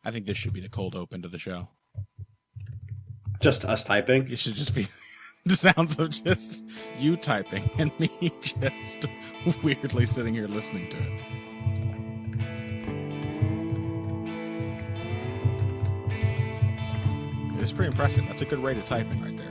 I think this should be the cold open to the show. Just us typing? It should just be the sounds of just you typing and me just weirdly sitting here listening to it. It's pretty impressive. That's a good rate of typing right there.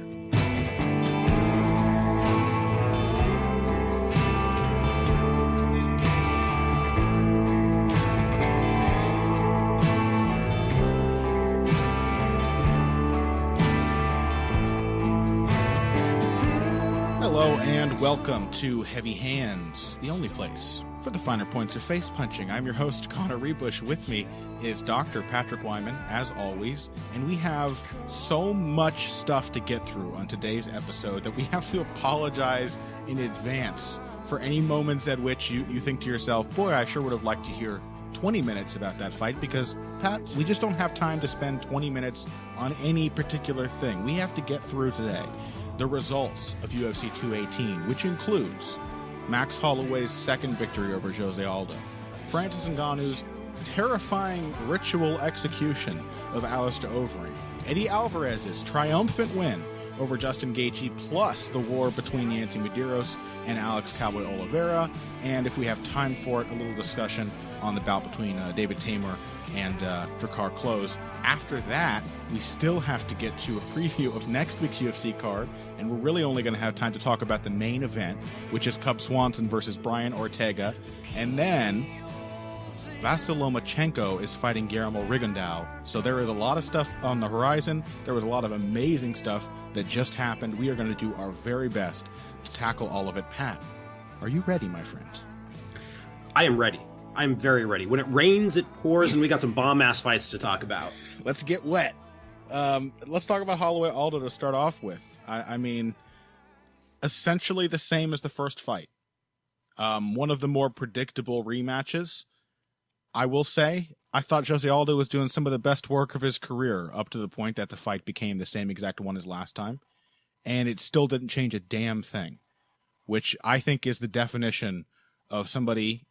Hello and welcome to Heavy Hands, the only place for the finer points of face punching. I'm your host, Connor Rebush. With me is Dr. Patrick Wyman, as always, and we have so much stuff to get through on today's episode that we have to apologize in advance for any moments at which you think to yourself, boy, I sure would have liked to hear 20 minutes about that fight, because, Pat, we just don't have time to spend 20 minutes on any particular thing. We have to get through today the results of UFC 218, which includes Max Holloway's second victory over Jose Aldo, Francis Ngannou's terrifying ritual execution of Alistair Overeem, Eddie Alvarez's triumphant win over Justin Gaethje, plus the war between Yancy Medeiros and Alex Cowboy Oliveira, and if we have time for it, a little discussion on the bout between David Tamer and Drakkar Klose. After that, we still have to get to a preview of next week's UFC card, and we're really only going to have time to talk about the main event, which is Cub Swanson versus Bryan Ortega, and then Vasyl Lomachenko is fighting Guillermo Riggan Dow. So there is a lot of stuff on the horizon. There was a lot of amazing stuff that just happened. We are going to do our very best to tackle all of it. Pat, are you ready, my friend? I am ready. I'm very ready. When it rains, it pours, and we got some bomb-ass fights to talk about. Let's get wet. Let's talk about Holloway Aldo to start off with. I mean, essentially the same as the first fight. One of the more predictable rematches. I will say, I thought Jose Aldo was doing some of the best work of his career up to the point that the fight became the same exact one as last time. And it still didn't change a damn thing, which I think is the definition of somebody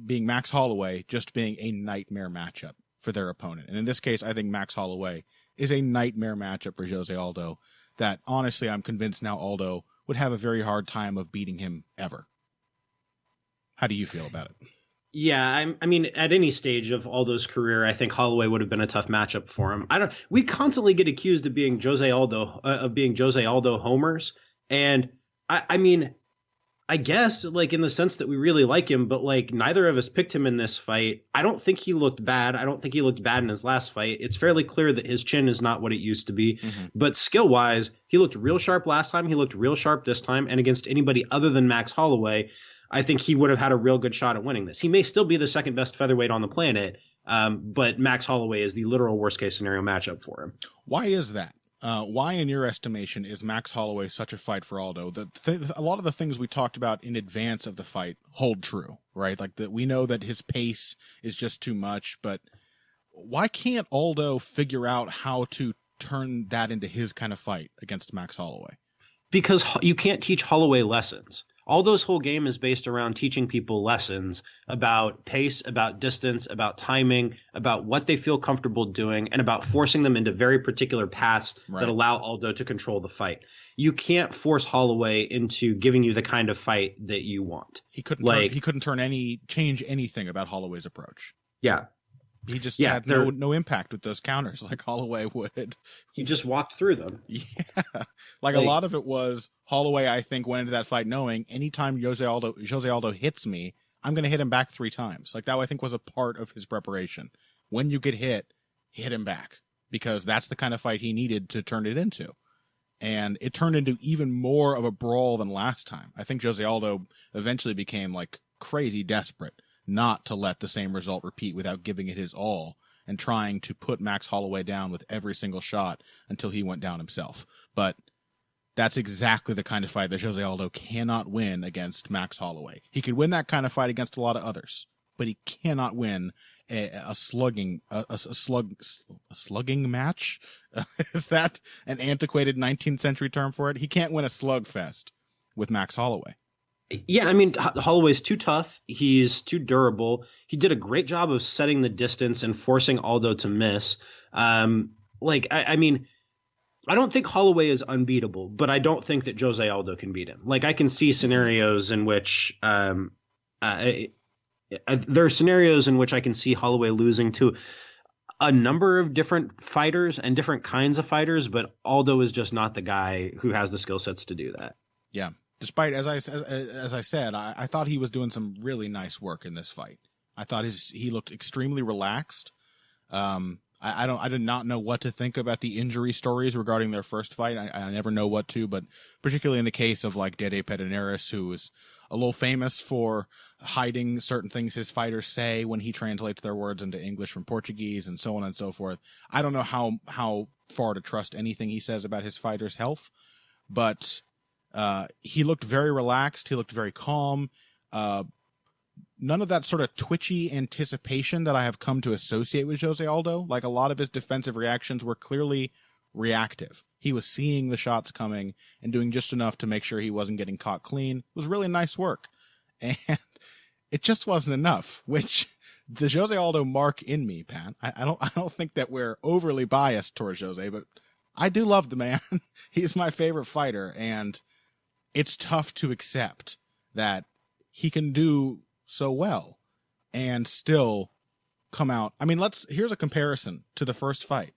being Max Holloway just being a nightmare matchup for their opponent. And in this case, I think Max Holloway is a nightmare matchup for Jose Aldo that, honestly, I'm convinced now Aldo would have a very hard time of beating him ever. How do you feel about it? Yeah, I mean, at any stage of Aldo's career, I think Holloway would have been a tough matchup for him. We constantly get accused of being Jose Aldo homers, and I mean, I guess, like, in the sense that we really like him, but, like, neither of us picked him in this fight. I don't think he looked bad. I don't think he looked bad in his last fight. It's fairly clear that his chin is not what it used to be. Mm-hmm. But skill-wise, he looked real sharp last time. He looked real sharp this time. And against anybody other than Max Holloway, I think he would have had a real good shot at winning this. He may still be the second best featherweight on the planet, but Max Holloway is the literal worst-case scenario matchup for him. Why is that? Why, in your estimation, is Max Holloway such a fight for Aldo? A lot of the things we talked about in advance of the fight hold true, right? Like, we know that his pace is just too much, but why can't Aldo figure out how to turn that into his kind of fight against Max Holloway? Because you can't teach Holloway lessons. Aldo's whole game is based around teaching people lessons about pace, about distance, about timing, about what they feel comfortable doing, and about forcing them into very particular paths that allow Aldo to control the fight. You can't force Holloway into giving you the kind of fight that you want. He couldn't change anything about Holloway's approach. Yeah. He just had no impact with those counters like Holloway would. He just walked through them. Yeah. Like a lot of it was Holloway, I think, went into that fight knowing anytime Jose Aldo hits me, I'm going to hit him back 3 times. Like, that, I think, was a part of his preparation. When you get hit him back, because that's the kind of fight he needed to turn it into. And it turned into even more of a brawl than last time. I think Jose Aldo eventually became, like, crazy desperate not to let the same result repeat without giving it his all and trying to put Max Holloway down with every single shot until he went down himself. But that's exactly the kind of fight that Jose Aldo cannot win against Max Holloway. He could win that kind of fight against a lot of others, but he cannot win a slugging match. Is that an antiquated 19th century term for it? He can't win a slugfest with Max Holloway. Yeah, I mean, Holloway's too tough. He's too durable. He did a great job of setting the distance and forcing Aldo to miss. I mean, I don't think Holloway is unbeatable, but I don't think that Jose Aldo can beat him. Like, I can see scenarios in which there are scenarios in which I can see Holloway losing to a number of different fighters and different kinds of fighters, but Aldo is just not the guy who has the skill sets to do that. Yeah. Despite, as I said, I thought he was doing some really nice work in this fight. I thought he looked extremely relaxed. I did not know what to think about the injury stories regarding their first fight. I never know what to, but particularly in the case of like Dede Pederneiras, who is a little famous for hiding certain things his fighters say when he translates their words into English from Portuguese and so on and so forth. I don't know how far to trust anything he says about his fighters' health, but he looked very relaxed. He looked very calm. None of that sort of twitchy anticipation that I have come to associate with Jose Aldo. Like, a lot of his defensive reactions were clearly reactive. He was seeing the shots coming and doing just enough to make sure he wasn't getting caught clean. It was really nice work. And it just wasn't enough, which the Jose Aldo mark in me, Pat. I don't think that we're overly biased towards Jose, but I do love the man. He's my favorite fighter, and it's tough to accept that he can do so well and still come out. I mean, here's a comparison to the first fight.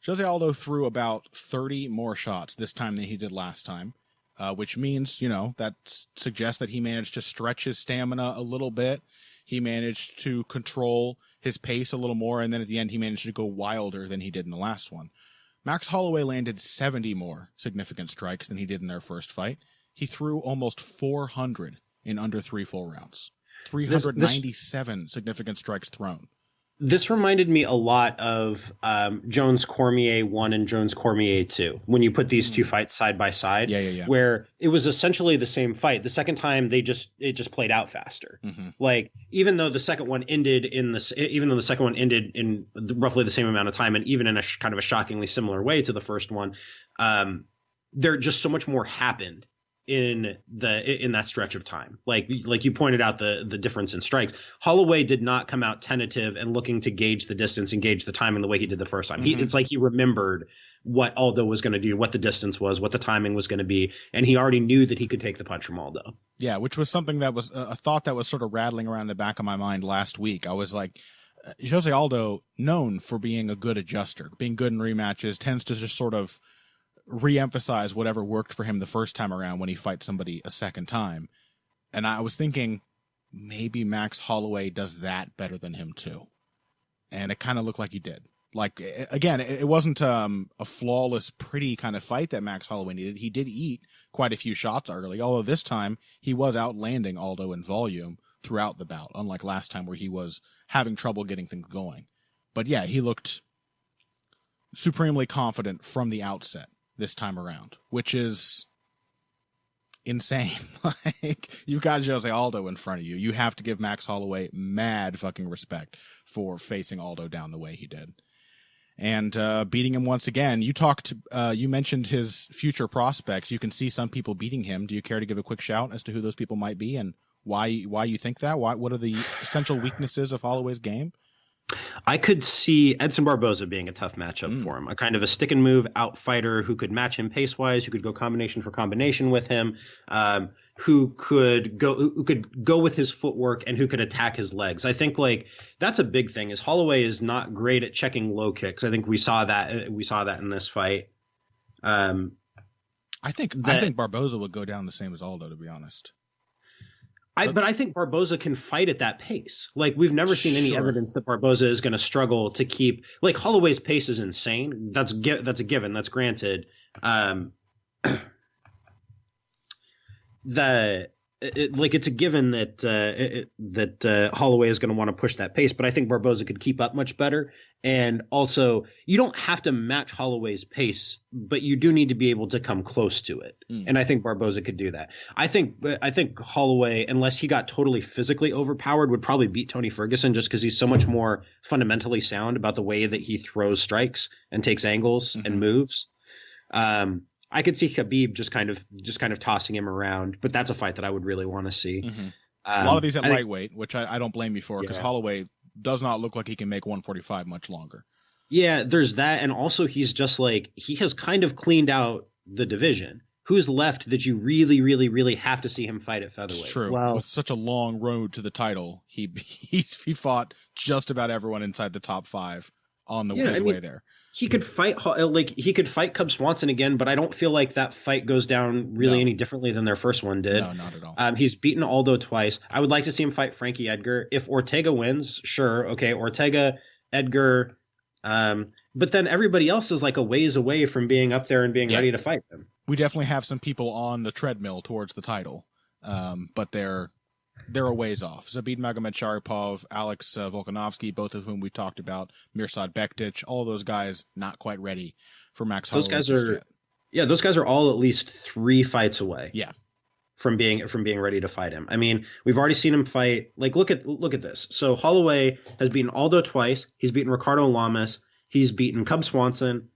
Jose Aldo threw about 30 more shots this time than he did last time, which means, that suggests that he managed to stretch his stamina a little bit. He managed to control his pace a little more, and then at the end he managed to go wilder than he did in the last one. Max Holloway landed 70 more significant strikes than he did in their first fight. He threw almost 400 in under 3 full rounds. 397 significant strikes thrown. This reminded me a lot of Jones-Cormier 1 and Jones-Cormier 2, when you put these two fights side by side, where it was essentially the same fight. The second time it just played out faster. Mm-hmm. Like, even though the second one ended in roughly the same amount of time, and even in a kind of a shockingly similar way to the first one, there just so much more happened in that stretch of time. Like you pointed out, the difference in strikes. Holloway did not come out tentative and looking to gauge the distance and gauge the timing the way he did the first time. Mm-hmm. It's like he remembered what Aldo was going to do, what the distance was, what the timing was going to be, and he already knew that he could take the punch from Aldo. Yeah, which was something that was a thought that was sort of rattling around the back of my mind last week. I was like, Jose Aldo, known for being a good adjuster, being good in rematches, tends to just sort of re-emphasize whatever worked for him the first time around when he fights somebody a second time. And I was thinking maybe Max Holloway does that better than him too. And it kind of looked like he did. Like, again, it wasn't a flawless, pretty kind of fight that Max Holloway needed. He did eat quite a few shots early, although this time he was outlanding Aldo in volume throughout the bout, unlike last time where he was having trouble getting things going. But yeah, he looked supremely confident from the outset this time around, which is insane. Like, you've got Jose Aldo in front of you. You have to give Max Holloway mad fucking respect for facing Aldo down the way he did. And beating him once again. You mentioned his future prospects. You can see some people beating him. Do you care to give a quick shout as to who those people might be and why you think that? What are the essential weaknesses of Holloway's game? I could see Edson Barboza being a tough matchup for him, a kind of a stick and move out fighter who could match him pace wise, who could go combination for combination with him, who could go with his footwork and who could attack his legs. I think like that's a big thing. Is Holloway is not great at checking low kicks. I think we saw that in this fight. I think Barboza would go down the same as Aldo, to be honest. But I think Barboza can fight at that pace. Like, we've never seen any evidence that Barboza is going to struggle to keep. Like, Holloway's pace is insane. That's a given. That's granted. It's a given that Holloway is going to want to push that pace, but I think Barboza could keep up much better. And also, you don't have to match Holloway's pace, but you do need to be able to come close to it. And I think Barboza could do that. I think Holloway, unless he got totally physically overpowered, would probably beat Tony Ferguson just because he's so much more fundamentally sound about the way that he throws strikes and takes angles and moves. I could see Khabib just kind of tossing him around, but that's a fight that I would really want to see. Mm-hmm. A lot of these at lightweight, which I don't blame you for, because Holloway does not look like he can make 145 much longer. Yeah, there's that, and also he's just like, he has kind of cleaned out the division. Who's left that you really, really, really have to see him fight at featherweight? It's true. Well, with such a long road to the title, he fought just about everyone inside the top 5 on his way there. He could fight Cub Swanson again, but I don't feel like that fight goes down really any differently than their first one did. No, not at all. He's beaten Aldo twice. I would like to see him fight Frankie Edgar. If Ortega wins, sure, okay, Ortega, Edgar, but then everybody else is like a ways away from being up there and being ready to fight them. We definitely have some people on the treadmill towards the title, but they're a ways off. Zabit Magomedsharipov, Alex Volkanovski, both of whom we talked about, Mirsad Bektic, all those guys not quite ready for Max Holloway. Those guys are all at least 3 fights away. Yeah. From being ready to fight him. I mean, we've already seen him fight. Like, look at this. So Holloway has beaten Aldo twice. He's beaten Ricardo Lamas. He's beaten Cub Swanson.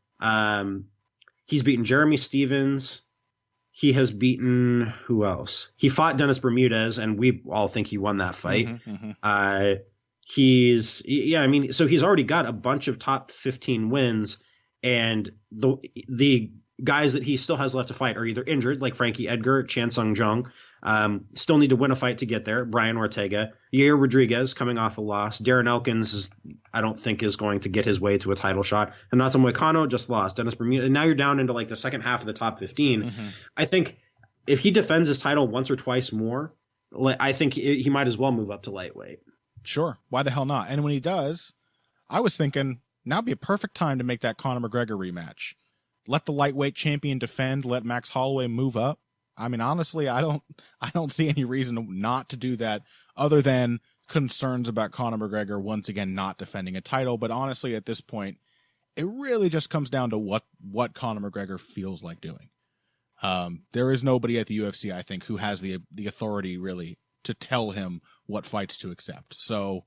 He's beaten Jeremy Stevens. He has beaten who else? He fought Dennis Bermudez, and we all think he won that fight. So he's already got a bunch of top 15 wins, and the guys that he still has left to fight are either injured, like Frankie Edgar, Chan Sung Jung, still need to win a fight to get there. Bryan Ortega, Yair Rodriguez coming off a loss. Darren Elkins, I don't think is going to get his way to a title shot. Renato Moicano just lost. Dennis Bermudez, and now you're down into like the second half of the top 15. I think if he defends his title once or twice more, I think he might as well move up to lightweight. Sure. Why the hell not? And when he does, I was thinking now'd be a perfect time to make that Conor McGregor rematch. Let the lightweight champion defend. Let Max Holloway move up. I mean, honestly, I don't see any reason not to do that, other than concerns about Conor McGregor once again not defending a title. But honestly, at this point, it really just comes down to what Conor McGregor feels like doing. There is nobody at the UFC, I think, who has the authority really to tell him what fights to accept. So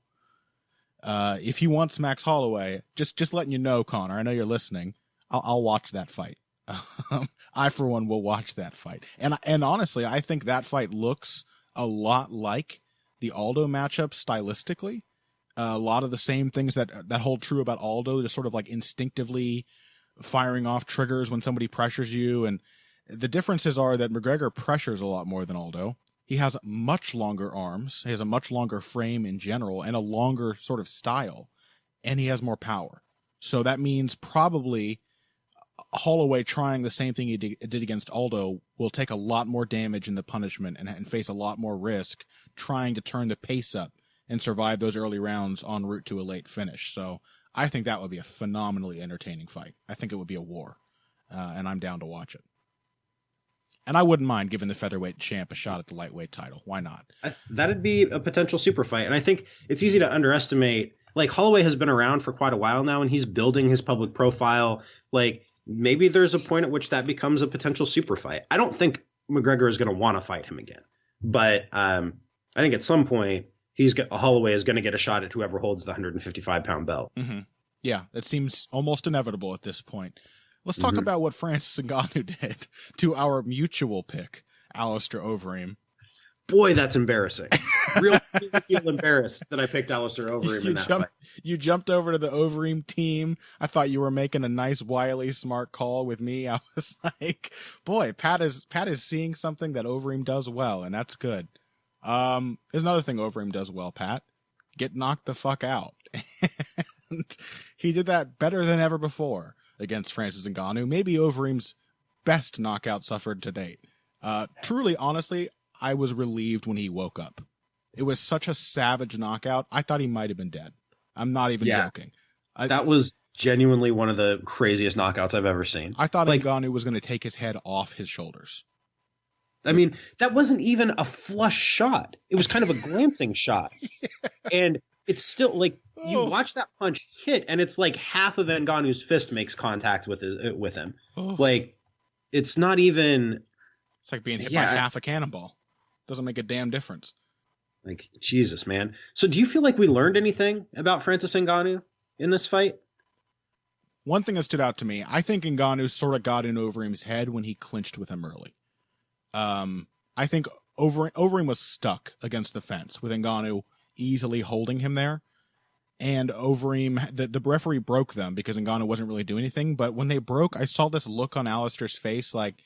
if he wants Max Holloway, just letting you know, Conor, I know you're listening. I'll watch that fight. I, for one, will watch that fight. And honestly, I think that fight looks a lot like the Aldo matchup stylistically. A lot of the same things that hold true about Aldo, just sort of like instinctively firing off triggers when somebody pressures you. And the differences are that McGregor pressures a lot more than Aldo. He has much longer arms. He has a much longer frame in general and a longer sort of style. And he has more power. So that means probably Holloway trying the same thing he did against Aldo will take a lot more damage in the punishment and face a lot more risk trying to turn the pace up and survive those early rounds en route to a late finish. So I think that would be a phenomenally entertaining fight. I think it would be a war, and I'm down to watch it. And I wouldn't mind giving the featherweight champ a shot at the lightweight title. Why not? That'd be a potential super fight. And I think it's easy to underestimate. Like, Holloway has been around for quite a while now, and he's building his public profile. Like, maybe there's a point at which that becomes a potential super fight. I don't think McGregor is going to want to fight him again. But I think at some point, Holloway is going to get a shot at whoever holds the 155-pound belt. Mm-hmm. Yeah, it seems almost inevitable at this point. Let's talk about what Francis Ngannou did to our mutual pick, Alistair Overeem. Boy, that's embarrassing. Really feel embarrassed that I picked Alistair Overeem in that fight. You jumped over to the Overeem team. I thought you were making a nice, wily, smart call with me. I was like, boy, Pat is seeing something that Overeem does well, and that's good. There's another thing Overeem does well, Pat. Get knocked the fuck out. And he did that better than ever before against Francis Ngannou. Maybe Overeem's best knockout suffered to date. Truly, honestly, I was relieved when he woke up. It was such a savage knockout. I thought he might have been dead. I'm not even joking. That was genuinely one of the craziest knockouts I've ever seen. I thought Ngannou was going to take his head off his shoulders. I mean, that wasn't even a flush shot. It was kind of a glancing shot. And it's still like, you watch that punch hit, and it's like half of Ngannou's fist makes contact with him. Like, it's not even... It's like being hit by half a cannonball. Doesn't make a damn difference. Like, Jesus, man. So do you feel like we learned anything about Francis Ngannou in this fight? one thing that stood out to me, I think Ngannou sort of got in Overeem's head when he clinched with him early. I think Overeem was stuck against the fence with Ngannou easily holding him there. And Overeem, the referee broke them because Ngannou wasn't really doing anything. But when they broke, I saw this look on Alistair's face like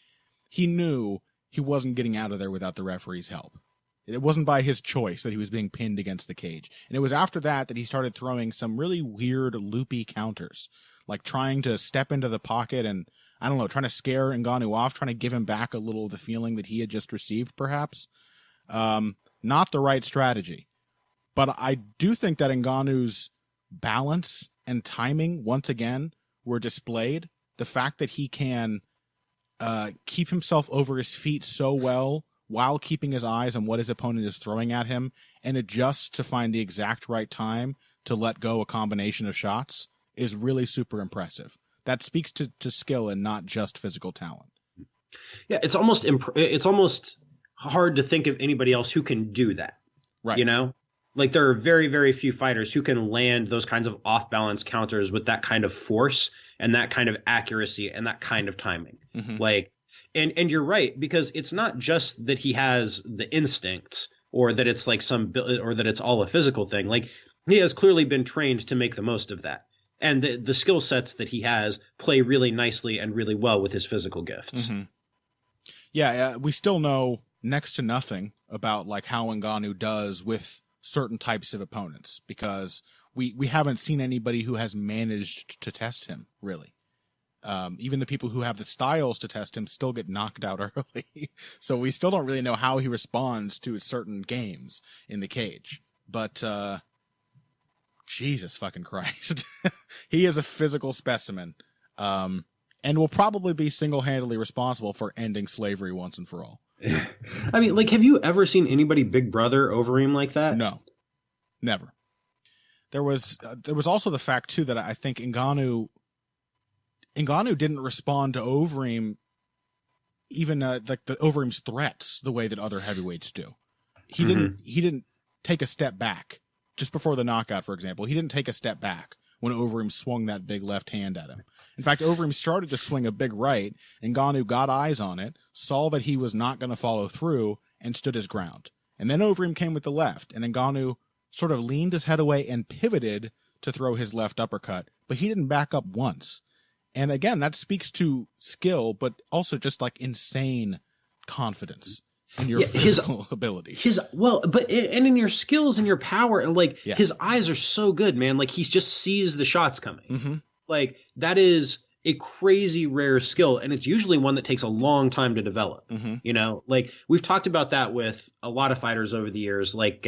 he knew he wasn't getting out of there without the referee's help. It wasn't by his choice that he was being pinned against the cage. And it was after that he started throwing some really weird, loopy counters, like trying to step into the pocket and, I don't know, trying to scare Ngannou off, trying to give him back a little of the feeling that he had just received, perhaps. Not the right strategy. But I do think that Ngannou's balance and timing, once again, were displayed. The fact that he can keep himself over his feet so well while keeping his eyes on what his opponent is throwing at him and adjust to find the exact right time to let go a combination of shots is really super impressive. That speaks to skill and not just physical talent. Yeah, it's almost hard to think of anybody else who can do that. Right. You know? Like there are very, very few fighters who can land those kinds of off-balance counters with that kind of force and that kind of accuracy and that kind of timing. Mm-hmm. Like, and you're right, because it's not just that he has the instincts or that it's like or that it's all a physical thing. Like he has clearly been trained to make the most of that. And the skill sets that he has play really nicely and really well with his physical gifts. Mm-hmm. Yeah, we still know next to nothing about like how Ngannou does with certain types of opponents because we haven't seen anybody who has managed to test him, really. Even the people who have the styles to test him still get knocked out early. So we still don't really know how he responds to certain games in the cage. But Jesus fucking Christ. He is a physical specimen. And will probably be single-handedly responsible for ending slavery once and for all. I mean, like, have you ever seen anybody Big Brother Overeem like that? No, never. There was also the fact too that I think Ngannou didn't respond to Overeem, even like the Overeem's threats, the way that other heavyweights do. He didn't take a step back just before the knockout, for example. He didn't take a step back when Overeem swung that big left hand at him. In fact, Overeem started to swing a big right, and Ngannou got eyes on it, saw that he was not going to follow through, and stood his ground. And then Overeem came with the left, and Ngannou sort of leaned his head away and pivoted to throw his left uppercut, but he didn't back up once. And again, that speaks to skill, but also just like insane confidence in your physical ability. And in your skills and your power, and like his eyes are so good, man. Like he just sees the shots coming. Mm-hmm. Like that is a crazy rare skill, and it's usually one that takes a long time to develop. Mm-hmm. You know, like we've talked about that with a lot of fighters over the years. Like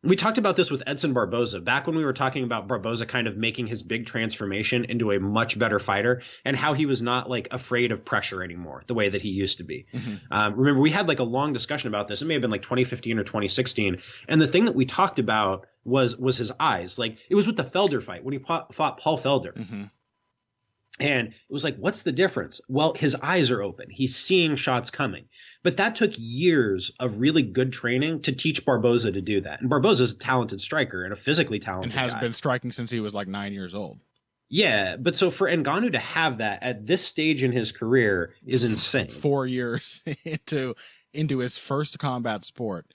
we talked about this with Edson Barboza back when we were talking about Barboza kind of making his big transformation into a much better fighter and how he was not like afraid of pressure anymore the way that he used to be. Mm-hmm. Remember, we had like a long discussion about this. It may have been like 2015 or 2016. And the thing that we talked about was his eyes. Like it was with the Felder fight when he fought Paul Felder. Mm-hmm. And it was like, what's the difference? Well, his eyes are open. He's seeing shots coming. But that took years of really good training to teach Barboza to do that. And Barboza's a talented striker and a physically talented guy. And has been striking since he was like 9 years old. Yeah, but so for Ngannou to have that at this stage in his career is insane. 4 years into his first combat sport,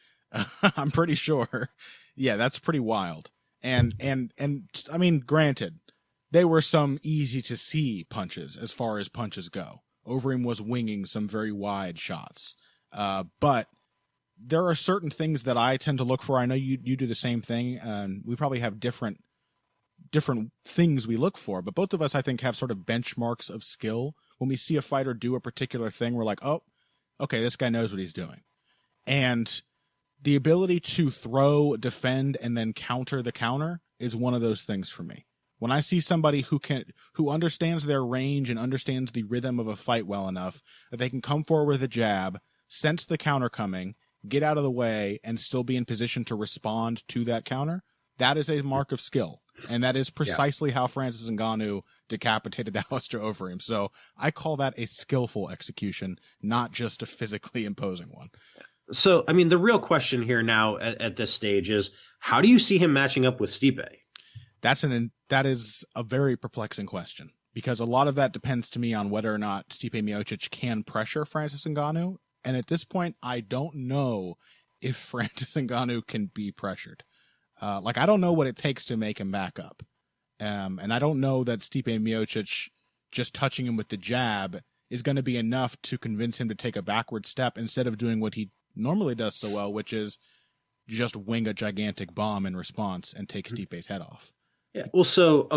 I'm pretty sure. Yeah, that's pretty wild. And I mean, granted, they were some easy to see punches as far as punches go. Overeem was winging some very wide shots. But there are certain things that I tend to look for. I know you do the same thing, and we probably have different things we look for. But both of us, I think, have sort of benchmarks of skill. When we see a fighter do a particular thing, we're like, oh, okay, this guy knows what he's doing. And the ability to throw, defend, and then counter the counter is one of those things for me. When I see somebody who understands their range and understands the rhythm of a fight well enough that they can come forward with a jab, sense the counter coming, get out of the way, and still be in position to respond to that counter, that is a mark of skill. And that is precisely how Francis Ngannou decapitated Alistair Overeem. So I call that a skillful execution, not just a physically imposing one. So, I mean, the real question here now at this stage is, how do you see him matching up with Stipe? That is a very perplexing question because a lot of that depends to me on whether or not Stipe Miocic can pressure Francis Ngannou. And at this point, I don't know if Francis Ngannou can be pressured. I don't know what it takes to make him back up. And I don't know that Stipe Miocic just touching him with the jab is going to be enough to convince him to take a backward step instead of doing what he normally does so well, which is just wing a gigantic bomb in response and take Stipe's head off. Yeah. Well, so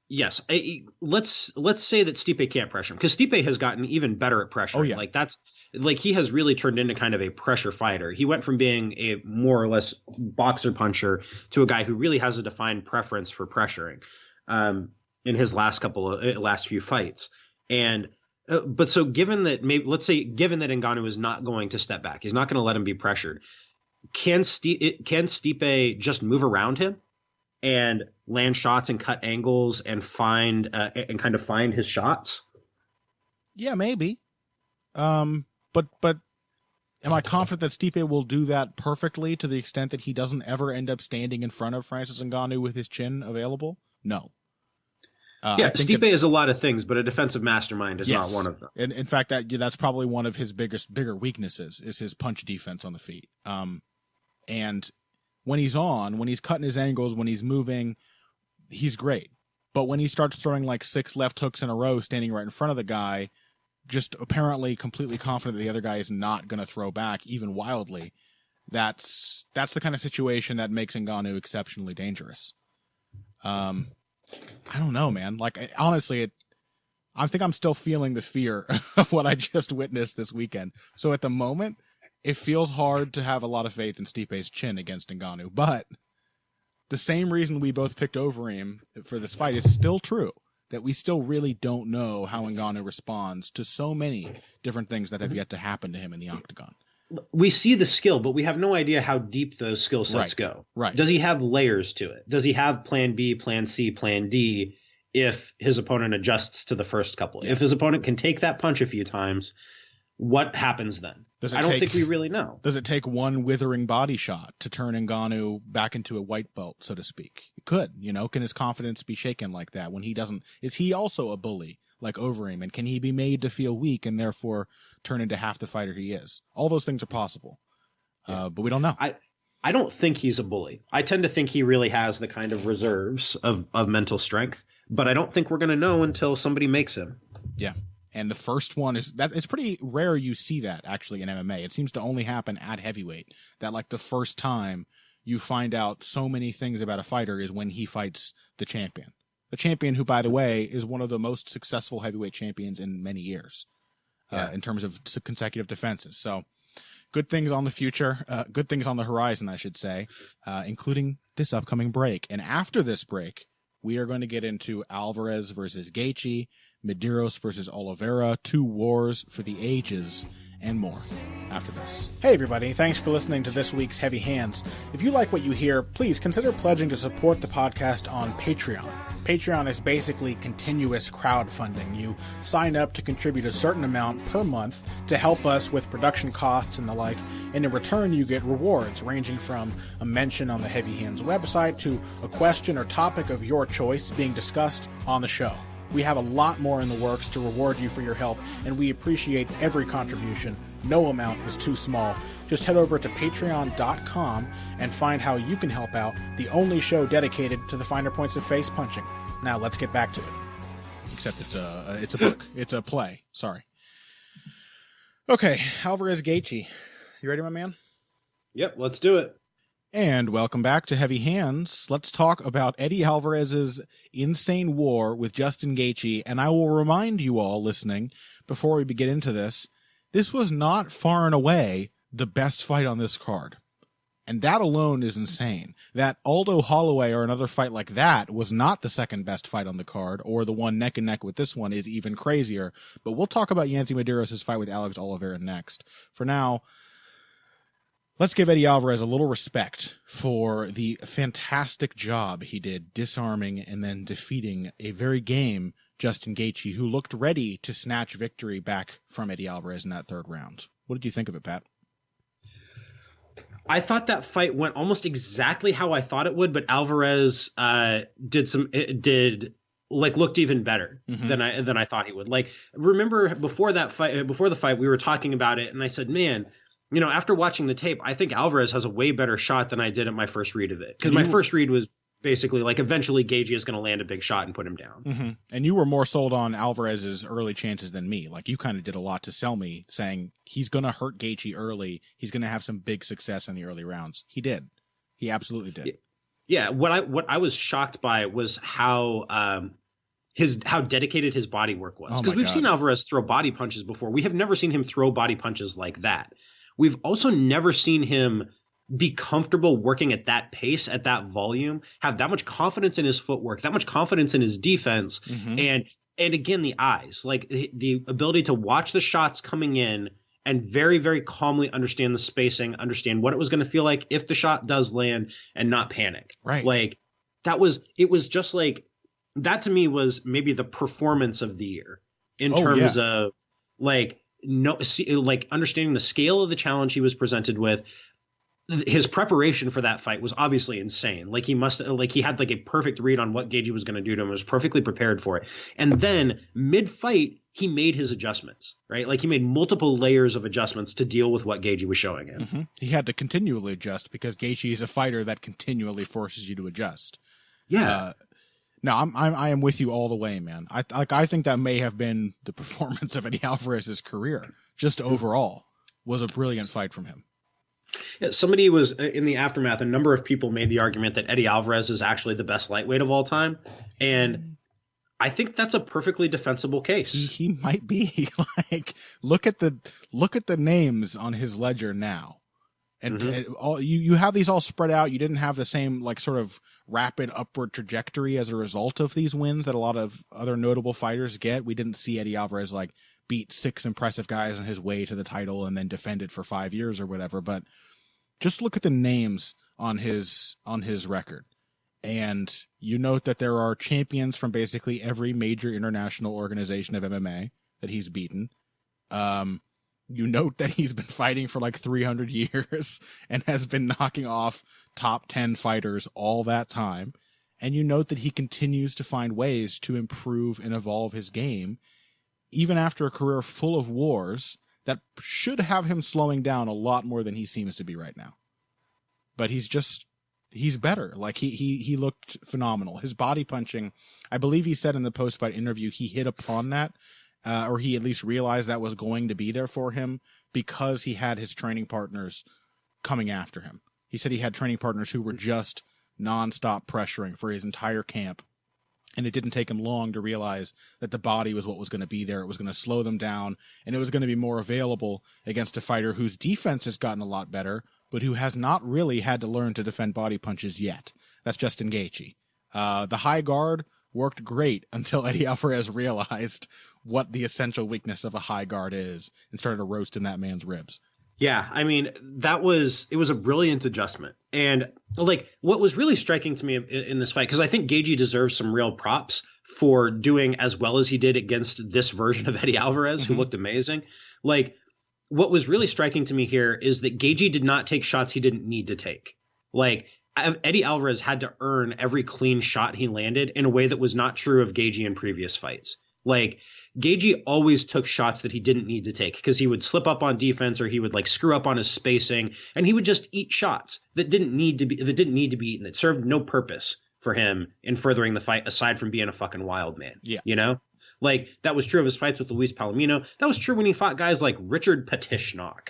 yes, let's say that Stipe can't pressure him, because Stipe has gotten even better at pressure. Oh, yeah. He has really turned into kind of a pressure fighter. He went from being a more or less boxer puncher to a guy who really has a defined preference for pressuring in his last few fights. And but so given that given that Ngannou is not going to step back, he's not going to let him be pressured. Can Stipe just move around him and land shots and cut angles and find his shots? Yeah, maybe. But am I confident that Stipe will do that perfectly to the extent that he doesn't ever end up standing in front of Francis Ngannou with his chin available? No. Stipe is a lot of things, but a defensive mastermind is not one of them. In fact, that's probably one of his bigger weaknesses is his punch defense on the feet. And when he's cutting his angles, when he's moving, he's great. But when he starts throwing like 6 left hooks in a row, standing right in front of the guy, just apparently completely confident that the other guy is not going to throw back, even wildly, that's the kind of situation that makes Ngannou exceptionally dangerous. I don't know, man. Honestly, I think I'm still feeling the fear of what I just witnessed this weekend. So at the moment, it feels hard to have a lot of faith in Stipe's chin against Ngannou. But the same reason we both picked Overeem for this fight is still true. That we still really don't know how Ngannou responds to so many different things that have yet to happen to him in the octagon. We see the skill, but we have no idea how deep those skill sets go. Right. Does he have layers to it? Does he have plan B, plan C, plan D if his opponent adjusts to the first couple? Yeah. If his opponent can take that punch a few times, what happens then? I don't think we really know. Does it take one withering body shot to turn Ngannou back into a white belt, so to speak? It could, Can his confidence be shaken like that when he doesn't? Is he also a bully like Overeem? And can he be made to feel weak and therefore turn into half the fighter he is? All those things are possible, but we don't know. I don't think he's a bully. I tend to think he really has the kind of reserves of mental strength, but I don't think we're going to know until somebody makes him. Yeah. And the first one it's pretty rare you see that actually in MMA. It seems to only happen at heavyweight, that the first time you find out so many things about a fighter is when he fights the champion. The champion who, by the way, is one of the most successful heavyweight champions in many years in terms of consecutive defenses. So good things on the future, good things on the horizon, I should say, including this upcoming break. And after this break, we are going to get into Alvarez versus Gaethje, Medeiros versus Oliveira, 2 wars for the ages, and more after this. Hey everybody, thanks for listening to this week's Heavy Hands. If you like what you hear, please consider pledging to support the podcast on Patreon. Patreon is basically continuous crowdfunding. You sign up to contribute a certain amount per month to help us with production costs and the like, and in return you get rewards ranging from a mention on the Heavy Hands website to a question or topic of your choice being discussed on the show. We have a lot more in the works to reward you for your help, and we appreciate every contribution. No amount is too small. Just head over to patreon.com and find how you can help out the only show dedicated to the finer points of face punching. Now let's get back to it. Except it's a book. It's a play. Sorry. Okay, Alvarez Gaethje. You ready, my man? Yep, let's do it. And welcome back to Heavy Hands. Let's talk about Eddie Alvarez's insane war with Justin Gaethje. And I will remind you all listening, before we get into this was not far and away the best fight on this card. And that alone is insane. That Aldo Holloway or another fight like that was not the second best fight on the card, or the one neck and neck with this one is even crazier. But we'll talk about Yancy Medeiros' fight with Alex Oliveira next. For now, let's give Eddie Alvarez a little respect for the fantastic job he did disarming and then defeating a very game Justin Gaethje, who looked ready to snatch victory back from Eddie Alvarez in that third round. What did you think of it, Pat? I thought that fight went almost exactly how I thought it would, but Alvarez did like looked even better than I thought he would. Like, remember before the fight, we were talking about it, and I said, man, you know, after watching the tape, I think Alvarez has a way better shot than I did at my first read of it. Because my first read was basically like, eventually Gaethje is going to land a big shot and put him down. And you were more sold on Alvarez's early chances than me. Like, you kind of did a lot to sell me, saying he's going to hurt Gaethje early. He's going to have some big success in the early rounds. He did. He absolutely did. Yeah. What I was shocked by was how dedicated his body work was. Because we've seen Alvarez throw body punches before. We have never seen him throw body punches like that. We've also never seen him be comfortable working at that pace, at that volume, have that much confidence in his footwork, that much confidence in his defense, and again, the eyes, like the ability to watch the shots coming in and very, very calmly understand the spacing, understand what it was going to feel like if the shot does land, and not panic. Right. Like, it was just like, that to me was maybe the performance of the year in terms of like, understanding the scale of the challenge he was presented with. His preparation for that fight was obviously insane. Like, he had like a perfect read on what Gaethje was going to do to him, was perfectly prepared for it. And then mid-fight, he made his adjustments, right? Like, he made multiple layers of adjustments to deal with what Gaethje was showing him. He had to continually adjust because Gaethje is a fighter that continually forces you to adjust. Yeah. No, I am with you all the way, man. I think that may have been the performance of Eddie Alvarez's career. Just overall, was a brilliant fight from him. Yeah, somebody was in the aftermath. A number of people made the argument that Eddie Alvarez is actually the best lightweight of all time, and I think that's a perfectly defensible case. He might be. Like, look at the names on his ledger now, and you have these all spread out. You didn't have the same like sort of rapid upward trajectory as a result of these wins that a lot of other notable fighters get. We didn't see Eddie Alvarez like beat 6 impressive guys on his way to the title and then defend it for 5 years or whatever. But just look at the names on his record. And you note that there are champions from basically every major international organization of MMA that he's beaten. You note that he's been fighting for like 300 years and has been knocking off top 10 fighters all that time. And you note that he continues to find ways to improve and evolve his game, even after a career full of wars that should have him slowing down a lot more than he seems to be right now. But he's better. Like, he looked phenomenal. His body punching, I believe he said in the post-fight interview, he hit upon that, or he at least realized that was going to be there for him because he had his training partners coming after him. He said he had training partners who were just nonstop pressuring for his entire camp. And it didn't take him long to realize that the body was what was going to be there. It was going to slow them down, and it was going to be more available against a fighter whose defense has gotten a lot better, but who has not really had to learn to defend body punches yet. That's Justin Gaethje. The high guard worked great until Eddie Alvarez realized what the essential weakness of a high guard is and started roasting that man's ribs. Yeah, I mean, it was a brilliant adjustment. And like, what was really striking to me in this fight, because I think Gaethje deserves some real props for doing as well as he did against this version of Eddie Alvarez, who looked amazing. Like, what was really striking to me here is that Gaethje did not take shots he didn't need to take. Like, Eddie Alvarez had to earn every clean shot he landed in a way that was not true of Gaethje in previous fights. Like, Gaethje always took shots that he didn't need to take because he would slip up on defense or he would like screw up on his spacing, and he would just eat shots that didn't need to be eaten, that served no purpose for him in furthering the fight aside from being a fucking wild man. Yeah. You know? Like, that was true of his fights with Luis Palomino. That was true when he fought guys like Richard Petishnock.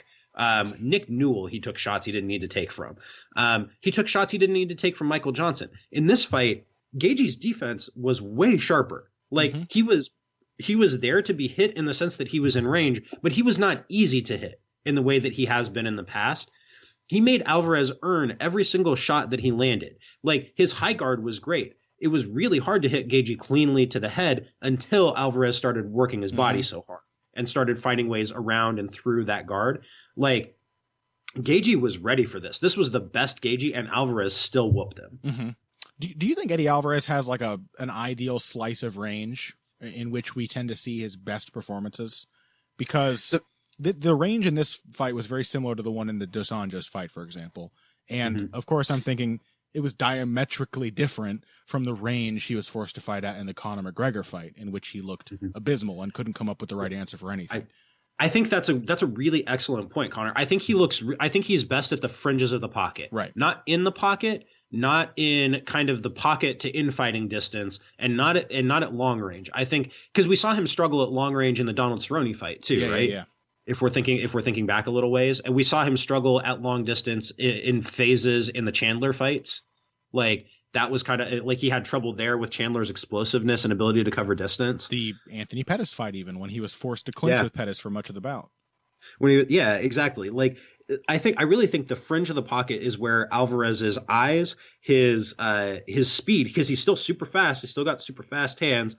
Nick Newell, he took shots he didn't need to take from. He took shots he didn't need to take from Michael Johnson. In this fight, Gaethje's defense was way sharper. Like, he was there to be hit in the sense that he was in range, but he was not easy to hit in the way that he has been in the past. He made Alvarez earn every single shot that he landed. Like, his high guard was great. It was really hard to hit Gaethje cleanly to the head until Alvarez started working his body so hard and started finding ways around and through that guard. Like, Gaethje was ready for this. This was the best Gaethje, and Alvarez still whooped him. Do you think Eddie Alvarez has like an ideal slice of range in which we tend to see his best performances? Because the range in this fight was very similar to the one in the Dos Anjos fight, for example. And of course I'm thinking it was diametrically different from the range he was forced to fight at in the Conor McGregor fight, in which he looked abysmal and couldn't come up with the right answer for anything. I think that's a really excellent point, Connor. I think he's best at the fringes of the pocket, right? Not in the pocket, not in kind of the pocket to infighting distance, and not at long range. I think because we saw him struggle at long range in the Donald Cerrone fight too, right? Yeah. If we're thinking back a little ways, and we saw him struggle at long distance in phases in the Chandler fights, like that was kind of like he had trouble there with Chandler's explosiveness and ability to cover distance. The Anthony Pettis fight, even when he was forced to clinch with Pettis for much of the bout. Exactly. Like I really think the fringe of the pocket is where Alvarez's eyes, his speed, because he's still super fast. He's still got super fast hands,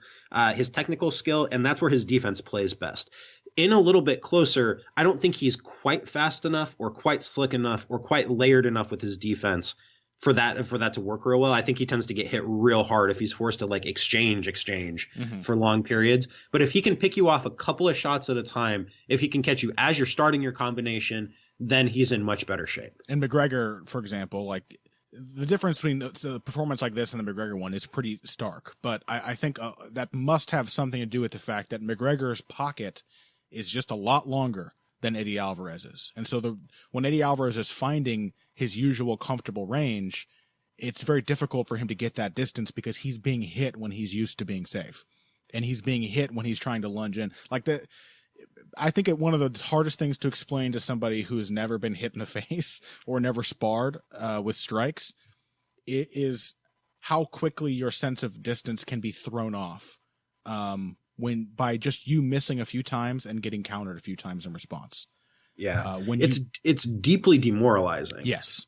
his technical skill, and that's where his defense plays best. In a little bit closer, I don't think he's quite fast enough or quite slick enough or quite layered enough with his defense for that to work real well. I think he tends to get hit real hard if he's forced to like exchange for long periods. But if he can pick you off a couple of shots at a time, if he can catch you as you're starting your combination, then he's in much better shape. And McGregor, for example, like the difference between the performance like this and the McGregor one is pretty stark. But I think that must have something to do with the fact that McGregor's pocket is just a lot longer than Eddie Alvarez's. And so when Eddie Alvarez is finding his usual comfortable range, it's very difficult for him to get that distance because he's being hit when he's used to being safe. And he's being hit when he's trying to lunge in. I think one of the hardest things to explain to somebody who has never been hit in the face or never sparred with strikes is how quickly your sense of distance can be thrown off when by just you missing a few times and getting countered a few times in response. Yeah, it's deeply demoralizing. Yes,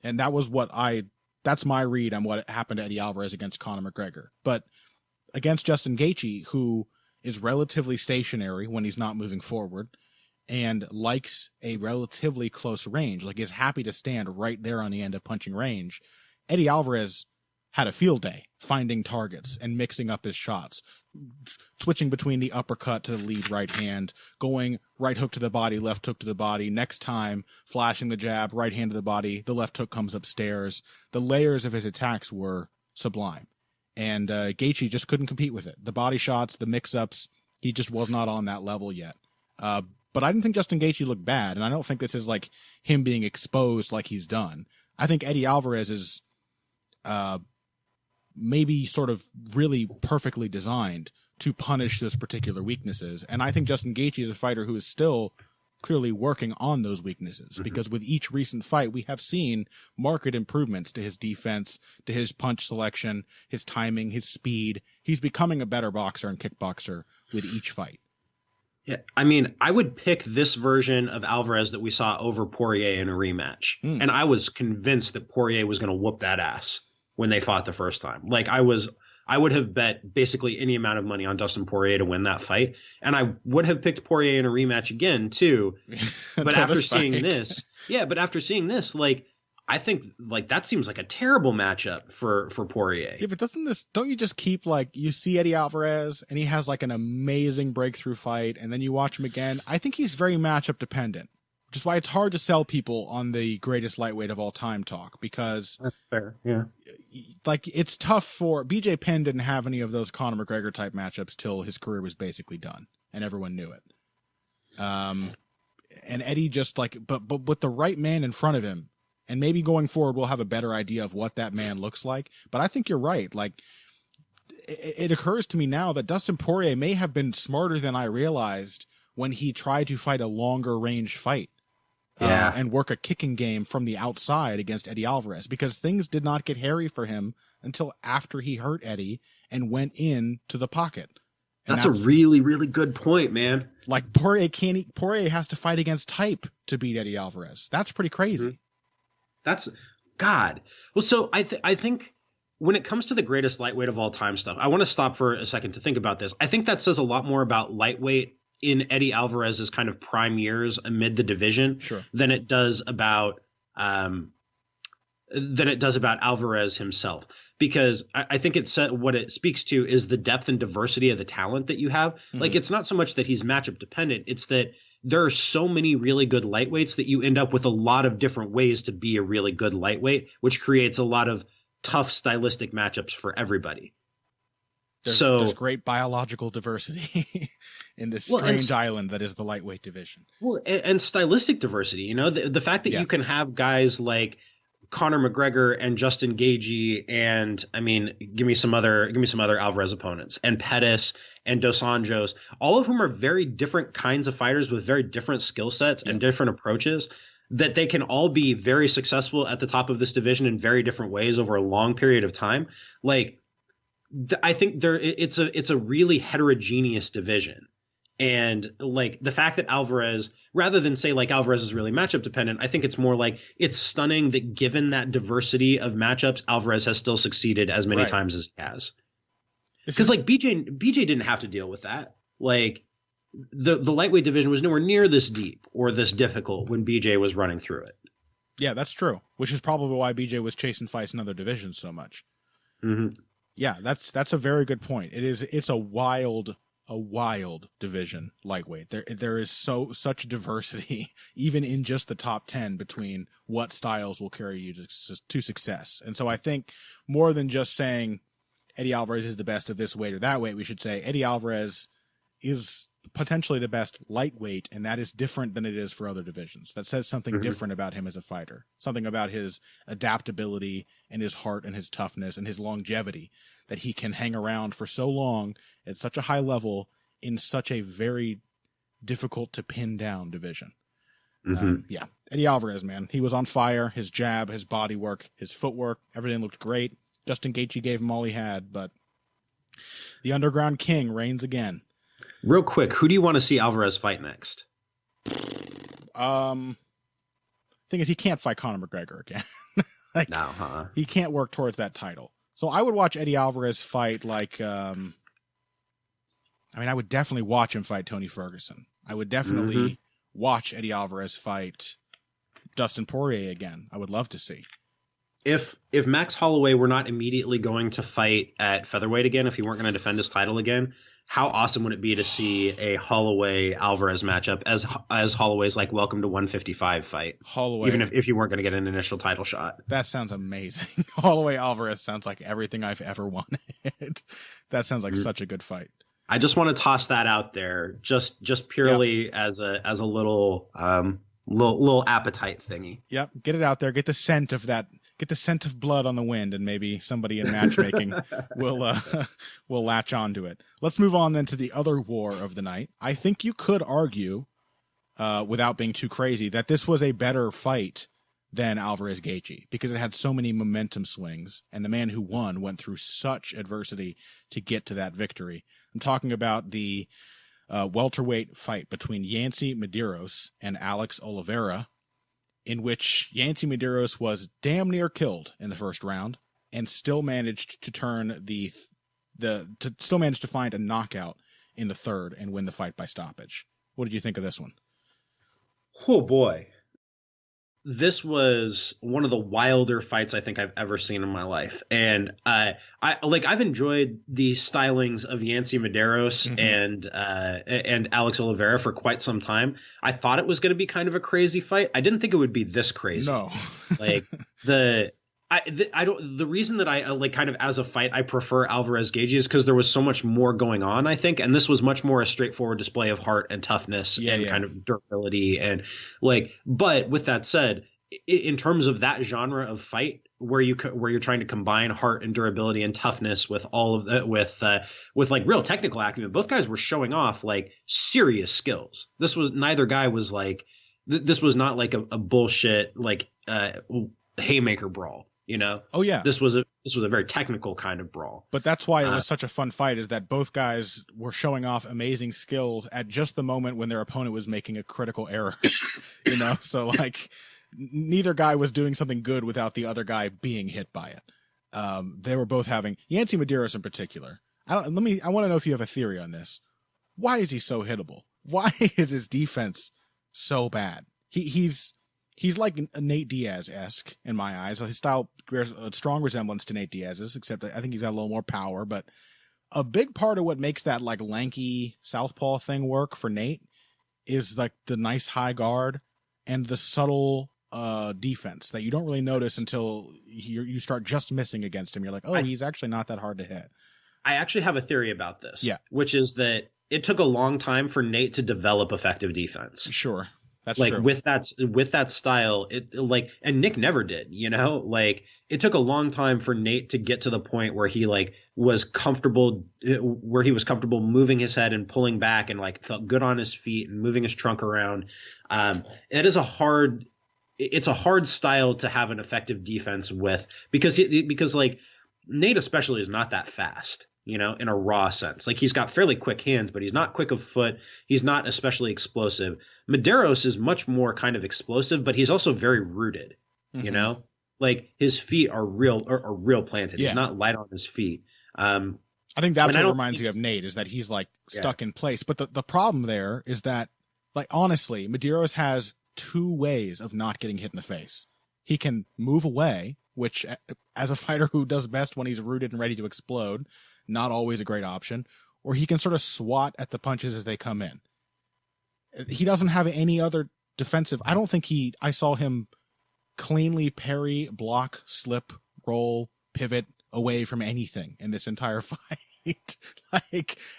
and that's my read on what happened to Eddie Alvarez against Conor McGregor. But against Justin Gaethje, who is relatively stationary when he's not moving forward and likes a relatively close range, like is happy to stand right there on the end of punching range, Eddie Alvarez had a field day finding targets and mixing up his shots, switching between the uppercut to the lead right hand, going right hook to the body, left hook to the body, next time flashing the jab, right hand to the body, the left hook comes upstairs. The layers of his attacks were sublime. And Gaethje just couldn't compete with it. The body shots, the mix-ups, he just was not on that level yet. But I didn't think Justin Gaethje looked bad, and I don't think this is like him being exposed like he's done. I think Eddie Alvarez is maybe sort of really perfectly designed to punish those particular weaknesses. And I think Justin Gaethje is a fighter who is still clearly working on those weaknesses, because with each recent fight, we have seen marked improvements to his defense, to his punch selection, his timing, his speed. He's becoming a better boxer and kickboxer with each fight. Yeah, I mean, I would pick this version of Alvarez that we saw over Poirier in a rematch. And I was convinced that Poirier was going to whoop that ass when they fought the first time. Like I would have bet basically any amount of money on Dustin Poirier to win that fight. And I would have picked Poirier in a rematch again too. But after seeing this, like, I think like that seems like a terrible matchup for Poirier. Yeah, but don't you just keep like, you see Eddie Alvarez and he has like an amazing breakthrough fight, and then you watch him again. I think he's very matchup dependent, which is why it's hard to sell people on the greatest lightweight of all time talk, because that's fair. Yeah. Like it's tough for BJ Penn didn't have any of those Conor McGregor type matchups till his career was basically done and everyone knew it. And Eddie just like, but with the right man in front of him, and maybe going forward, we'll have a better idea of what that man looks like. But I think you're right. Like, it occurs to me now that Dustin Poirier may have been smarter than I realized when he tried to fight a longer range fight. And work a kicking game from the outside against Eddie Alvarez, because things did not get hairy for him until after he hurt Eddie and went into the pocket. And that's a really, really good point, man. Like Poirier has to fight against type to beat Eddie Alvarez. That's pretty crazy. Mm-hmm. That's God. Well, so I think when it comes to the greatest lightweight of all time stuff, I want to stop for a second to think about this. I think that says a lot more about lightweight in Eddie Alvarez's kind of prime years amid the division than it does about Alvarez himself. Because I think what it speaks to is the depth and diversity of the talent that you have. Mm-hmm. Like, it's not so much that he's matchup dependent. It's that there are so many really good lightweights that you end up with a lot of different ways to be a really good lightweight, which creates a lot of tough stylistic matchups for everybody. There's great biological diversity in this strange island that is the lightweight division. Well, and stylistic diversity, you know, the fact that you can have guys like Conor McGregor and Justin Gaethje, and I mean, give me some other Alvarez opponents, and Pettis and Dos Anjos, all of whom are very different kinds of fighters with very different skill sets and different approaches, that they can all be very successful at the top of this division in very different ways over a long period of time. Like, I think it's a really heterogeneous division. And like the fact that Alvarez, rather than say like Alvarez is really matchup dependent, I think it's more like it's stunning that given that diversity of matchups, Alvarez has still succeeded as many times as he has. Because like BJ didn't have to deal with that. Like the lightweight division was nowhere near this deep or this difficult when BJ was running through it. Yeah, that's true. Which is probably why BJ was chasing fights in other divisions so much. Mm-hmm. Yeah, that's a very good point. It's a wild division, lightweight. There is such diversity even in just the top 10 between what styles will carry you to success. And so I think more than just saying Eddie Alvarez is the best of this weight or that weight, we should say Eddie Alvarez is potentially the best lightweight, and that is different than it is for other divisions. That says something different about him as a fighter, something about his adaptability and his heart and his toughness and his longevity, that he can hang around for so long at such a high level in such a very difficult to pin down division. Yeah, Eddie Alvarez, man, he was on fire. His jab, his body work, his footwork, everything looked great. Justin Gaethje gave him all he had, but the Underground King reigns again. Real quick, who do you want to see Alvarez fight next? Thing is, he can't fight Conor McGregor again. He can't work towards that title. So I would watch Eddie Alvarez fight like, I would definitely watch him fight Tony Ferguson. I would definitely watch Eddie Alvarez fight Dustin Poirier again. I would love to see. If Max Holloway were not immediately going to fight at featherweight again, if he weren't going to defend his title again, how awesome would it be to see a Holloway Alvarez matchup as Holloway's like welcome to 155 fight? Holloway, even if you weren't going to get an initial title shot. That sounds amazing. Holloway Alvarez sounds like everything I've ever wanted. That sounds like such a good fight. I just want to toss that out there, just purely as a little appetite thingy. Yep, get it out there. Get the scent of that. Get the scent of blood on the wind, and maybe somebody in matchmaking will latch onto it. Let's move on then to the other war of the night. I think you could argue, without being too crazy, that this was a better fight than Alvarez Gaethje because it had so many momentum swings, and the man who won went through such adversity to get to that victory. I'm talking about the welterweight fight between Yancy Medeiros and Alex Oliveira, in which Yancy Medeiros was damn near killed in the first round and still managed to turn still managed to find a knockout in the third and win the fight by stoppage. What did you think of this one? Oh boy. This was one of the wilder fights I think I've ever seen in my life. And I've enjoyed the stylings of Yancy Medeiros and Alex Oliveira for quite some time. I thought it was going to be kind of a crazy fight. I didn't think it would be this crazy. No. The reason that I like kind of as a fight I prefer Alvarez Gaethje is because there was so much more going on, I think, and this was much more a straightforward display of heart and toughness kind of durability and but with that said, in terms of that genre of fight where you're trying to combine heart and durability and toughness with all of that with like real technical acumen, both guys were showing off like serious skills. Neither guy was like this was not like a bullshit like haymaker brawl. You know? Oh yeah. This was a very technical kind of brawl. But that's why it was such a fun fight, is that both guys were showing off amazing skills at just the moment when their opponent was making a critical error. You know? So like neither guy was doing something good without the other guy being hit by it. They were both having Yancy Medeiros in particular. I want to know if you have a theory on this. Why is he so hittable? Why is his defense so bad? He's like Nate Diaz-esque in my eyes. His style bears a strong resemblance to Nate Diaz's, except I think he's got a little more power. But a big part of what makes that like lanky southpaw thing work for Nate is like the nice high guard and the subtle defense that you don't really notice until you start just missing against him. You're like, oh, he's actually not that hard to hit. I actually have a theory about this, which is that it took a long time for Nate to develop effective defense. Sure. That's like true. with that style, and Nick never did, like it took a long time for Nate to get to the point where he was comfortable moving his head and pulling back and felt good on his feet and moving his trunk around. It's a hard style to have an effective defense with because Nate especially is not that fast. In a raw sense. He's got fairly quick hands, but he's not quick of foot. He's not especially explosive. Medeiros is much more kind of explosive, but he's also very rooted, his feet are real planted. Yeah. He's not light on his feet. I think that's what reminds me of Nate is that he's stuck in place. But the problem there is that honestly, Medeiros has two ways of not getting hit in the face. He can move away, which as a fighter who does best when he's rooted and ready to explode, not always a great option, or he can sort of swat at the punches as they come in. He doesn't have any other defensive. I don't think I saw him cleanly parry, block, slip, roll, pivot away from anything in this entire fight.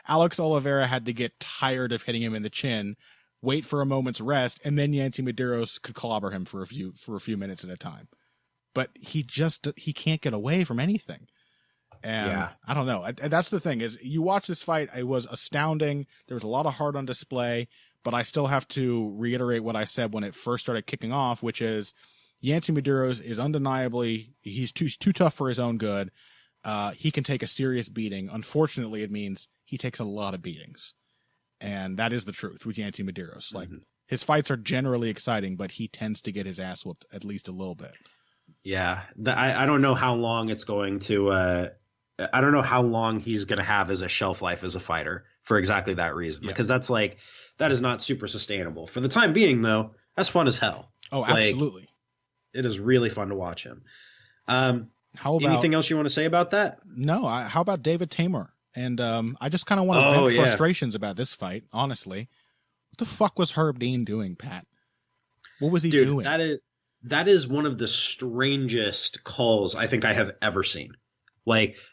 Alex Oliveira had to get tired of hitting him in the chin, wait for a moment's rest, and then Yancy Medeiros could clobber him for a few minutes at a time. But he can't get away from anything. And I don't know. That's the thing is you watch this fight. It was astounding. There was a lot of heart on display, but I still have to reiterate what I said when it first started kicking off, which is Yancy Medeiros is undeniably, he's too tough for his own good. He can take a serious beating. Unfortunately, it means he takes a lot of beatings. And that is the truth with Yancy Medeiros. His fights are generally exciting, but he tends to get his ass whooped at least a little bit. Yeah. I don't know how long it's going to, I don't know how long he's going to have as a shelf life as a fighter for exactly that reason, because that is not super sustainable. For the time being, though, that's fun as hell. Oh, absolutely. It is really fun to watch him. Anything else you want to say about that? No. How about David Tamer? And I just kind of want to vent frustrations about this fight, honestly. What the fuck was Herb Dean doing, Pat? What was he doing? That is one of the strangest calls I think I have ever seen.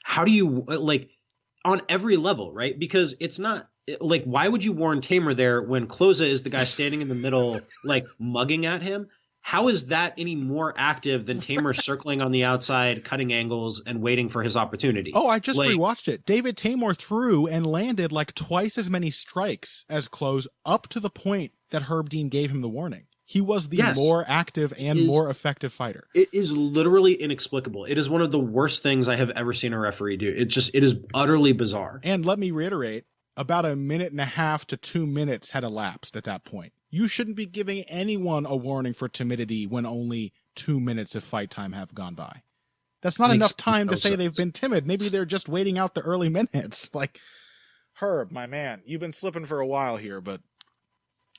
How do you on every level, right? Because it's not why would you warn Tamer there when Closa is the guy standing in the middle, mugging at him? How is that any more active than Tamer circling on the outside, cutting angles and waiting for his opportunity? Oh, I just rewatched it. David Tamer threw and landed twice as many strikes as Close up to the point that Herb Dean gave him the warning. He was the more active and more effective fighter. It is literally inexplicable. It is one of the worst things I have ever seen a referee do. It is utterly bizarre. And let me reiterate, about 1.5 minutes to 2 minutes had elapsed at that point. You shouldn't be giving anyone a warning for timidity when only 2 minutes of fight time have gone by. That's not enough time to say they've been timid. Maybe they're just waiting out the early minutes. Herb, my man, you've been slipping for a while here, but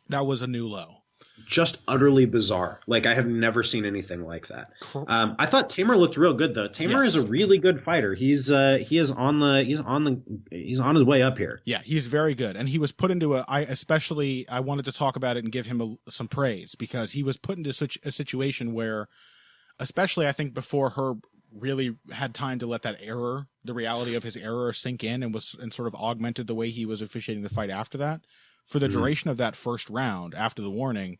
that was a new low. Just utterly bizarre. I have never seen anything like that. I thought Tamer looked real good though. Tamer is a really good fighter. He's on his way up here. Yeah, he's very good. And he was put into I wanted to talk about it and give him some praise because he was put into such a situation where, especially I think before Herb really had time to let the reality of his error sink in and sort of augmented the way he was officiating the fight after that. For the duration of that first round, after the warning,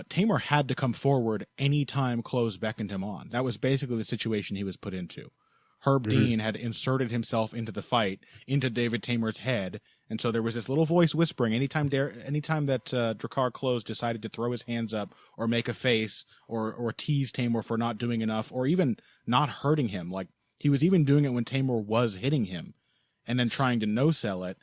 Tamer had to come forward anytime Close beckoned him on. That was basically the situation he was put into. Herb Dean had inserted himself into the fight, into David Tamer's head, and so there was this little voice whispering anytime that Drakkar Close decided to throw his hands up or make a face or tease Tamer for not doing enough or even not hurting him. He was even doing it when Tamer was hitting him and then trying to no-sell it.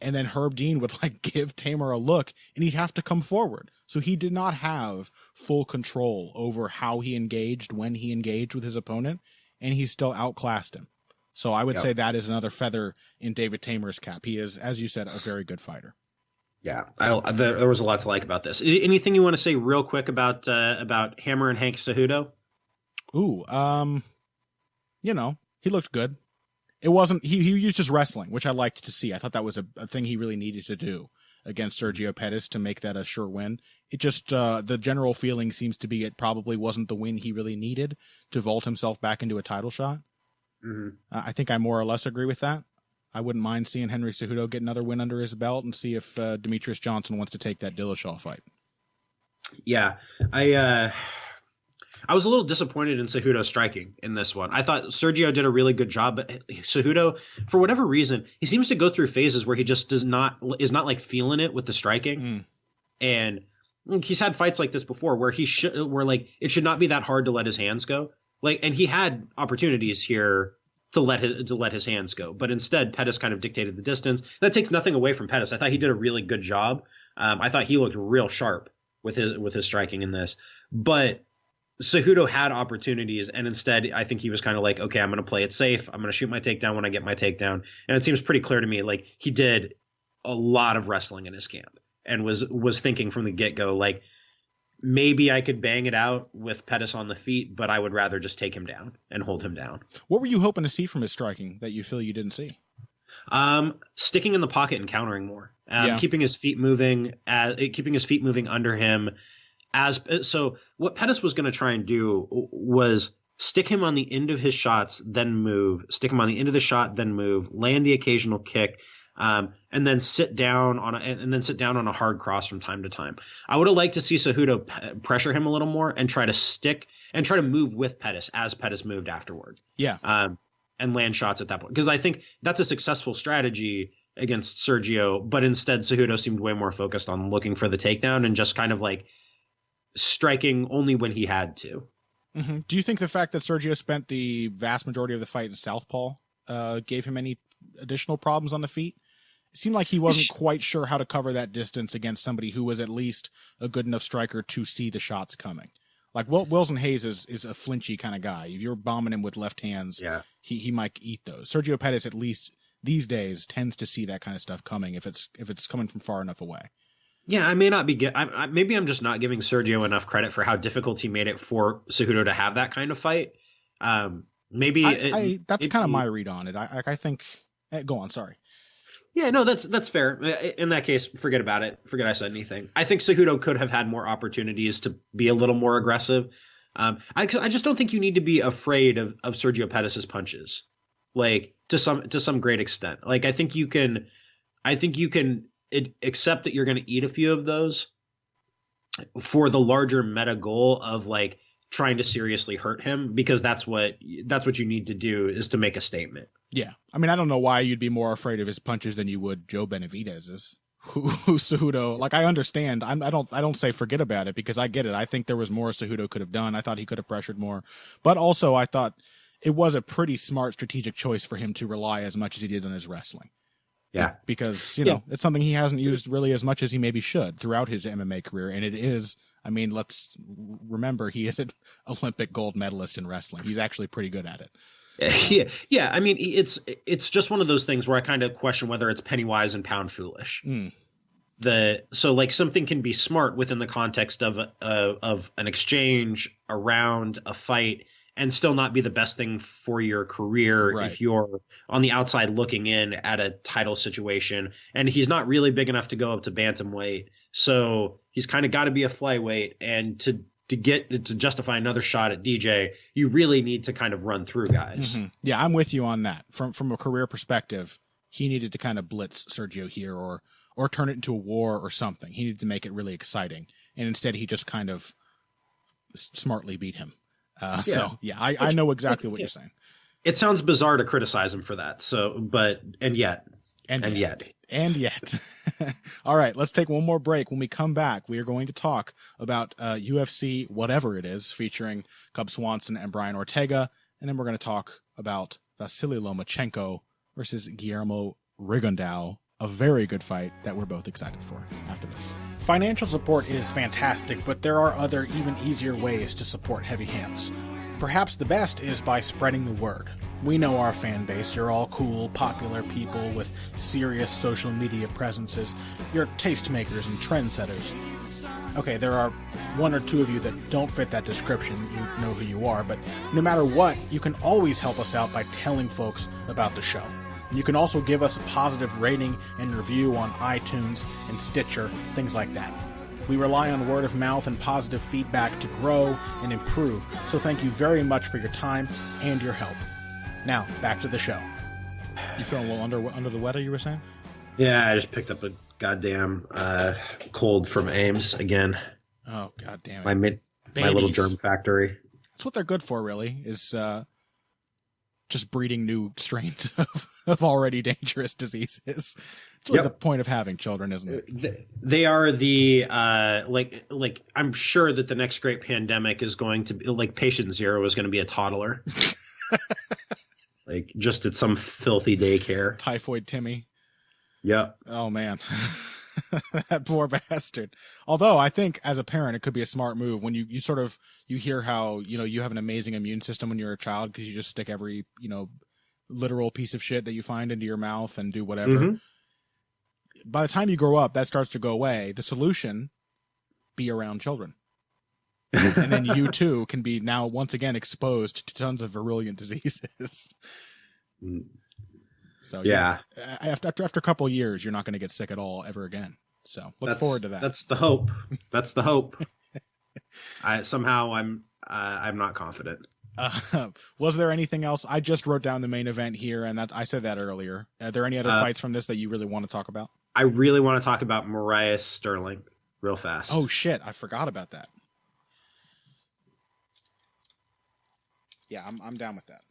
And then Herb Dean would give Tamer a look and he'd have to come forward. So he did not have full control over how he engaged, when he engaged with his opponent, and he still outclassed him. So I would say that is another feather in David Tamer's cap. He is, as you said, a very good fighter. Yeah, there was a lot to like about this. Anything you want to say real quick about Hammer and Hank Cejudo? Ooh, he looked good. It wasn't he used his wrestling, which I liked to see. I thought that was a thing he really needed to do. against Sergio Pettis to make that a sure win. It just, the general feeling seems to be it probably wasn't the win he really needed to vault himself back into a title shot. Mm-hmm. I think I more or less agree with that. I wouldn't mind seeing Henry Cejudo get another win under his belt and see if Demetrius Johnson wants to take that Dillashaw fight. Yeah, I was a little disappointed in Cejudo striking in this one. I thought Sergio did a really good job, but Cejudo, for whatever reason, he seems to go through phases where he just is not like feeling it with the striking. And he's had fights like this before where it should not be that hard to let his hands go. And he had opportunities here to let his hands go, but instead Pettis kind of dictated the distance. That takes nothing away from Pettis. I thought he did a really good job. I thought he looked real sharp with his striking in this, but Cejudo had opportunities, and instead I think he was kind of like, okay, I'm going to play it safe. I'm going to shoot my takedown when I get my takedown. And it seems pretty clear to me, like, he did a lot of wrestling in his camp and was thinking from the get-go, like, maybe I could bang it out with Pettis on the feet, but I would rather just take him down and hold him down. What were you hoping to see from his striking that you feel you didn't see? Sticking in the pocket and countering more, keeping his feet moving under him. So what Pettis was going to try and do was stick him on the end of his shots, then move, stick him on the end of the shot, then move, land the occasional kick, and then sit down on a hard cross from time to time. I would have liked to see Cejudo pressure him a little more and try to move with Pettis as Pettis moved afterward. Yeah. And land shots at that point, because I think that's a successful strategy against Sergio, but instead Cejudo seemed way more focused on looking for the takedown and just kind of like striking only when he had to. Mm-hmm. Do you think the fact that Sergio spent the vast majority of the fight in southpaw gave him any additional problems on the feet? It seemed like he wasn't quite sure how to cover that distance against somebody who was at least a good enough striker to see the shots coming. Like Wilson Hayes is a flinchy kind of guy. If you're bombing him with left hands, he might eat those. Sergio Pettis, at least these days, tends to see that kind of stuff coming if it's coming from far enough away. Yeah, I may not be. Maybe I'm just not giving Sergio enough credit for how difficult he made it for Cejudo to have that kind of fight. Maybe that's kind of my read on it. I think. Go on. Sorry. Yeah, no, that's fair. In that case, forget about it. Forget I said anything. I think Cejudo could have had more opportunities to be a little more aggressive. I just don't think you need to be afraid of Sergio Pettis' punches, like to some great extent. Like I think you can accept that you're going to eat a few of those for the larger meta goal of like trying to seriously hurt him, because that's what you need to do, is to make a statement. Yeah. I mean, I don't know why you'd be more afraid of his punches than you would Joe Benavidez's, who Cejudo, like, I understand. I don't say forget about it, because I get it. I think there was more Cejudo could have done. I thought he could have pressured more, but also I thought it was a pretty smart strategic choice for him to rely as much as he did on his wrestling. Yeah. Because, it's something he hasn't used really as much as he maybe should throughout his MMA career. And it is, I mean, let's remember, he is an Olympic gold medalist in wrestling. He's actually pretty good at it. Yeah. I mean, it's just one of those things where I kind of question whether it's penny wise and pound foolish. So like something can be smart within the context of an exchange around a fight and still not be the best thing for your career, right, if you're on the outside looking in at a title situation. And he's not really big enough to go up to bantamweight, so he's kind of got to be a flyweight. And to justify another shot at DJ, you really need to kind of run through guys. Mm-hmm. Yeah, I'm with you on that. From a career perspective, he needed to kind of blitz Sergio here, or turn it into a war or something. He needed to make it really exciting, and instead he just kind of smartly beat him. So yeah, I know exactly what you're saying. It sounds bizarre to criticize him for that. So, and yet. All right, let's take one more break. When we come back, we are going to talk about UFC, whatever it is, featuring Cub Swanson and Bryan Ortega. And then we're going to talk about Vasyl Lomachenko versus Guillermo Riggan Dow, a very good fight that we're both excited for after this. Financial support is fantastic, but there are other, even easier ways to support Heavy Hands. Perhaps the best is by spreading the word. We know our fan base. You're all cool, popular people with serious social media presences. You're tastemakers and trendsetters. Okay, there are one or two of you that don't fit that description. You know who you are, but no matter what, you can always help us out by telling folks about the show. You can also give us a positive rating and review on iTunes and Stitcher, things like that. We rely on word of mouth and positive feedback to grow and improve, so thank you very much for your time and your help. Now, back to the show. You feeling a little under the weather, you were saying? Yeah, I just picked up a goddamn cold from Ames again. Oh, goddamn it. My little germ factory. That's what they're good for, really, is just breeding new strains of already dangerous diseases. It's really the point of having children, isn't it? They are the like I'm sure that the next great pandemic is going to be like patient zero is going to be a toddler. Like just at some filthy daycare. Typhoid Timmy. Yep. Oh man. That poor bastard. Although I think as a parent, it could be a smart move when you hear how, you have an amazing immune system when you're a child because you just stick every, literal piece of shit that you find into your mouth and do whatever. Mm-hmm. By the time you grow up, that starts to go away. The solution, be around children. And then you too can be now once again exposed to tons of virulent diseases. So yeah, after a couple of years, you're not going to get sick at all ever again. So look forward to that. That's the hope. That's the hope. I'm not confident. Was there anything else? I just wrote down the main event here, and I said that earlier. Are there any other fights from this that you really want to talk about? I really want to talk about Morais Sterling real fast. Oh shit, I forgot about that. Yeah, I'm down with that.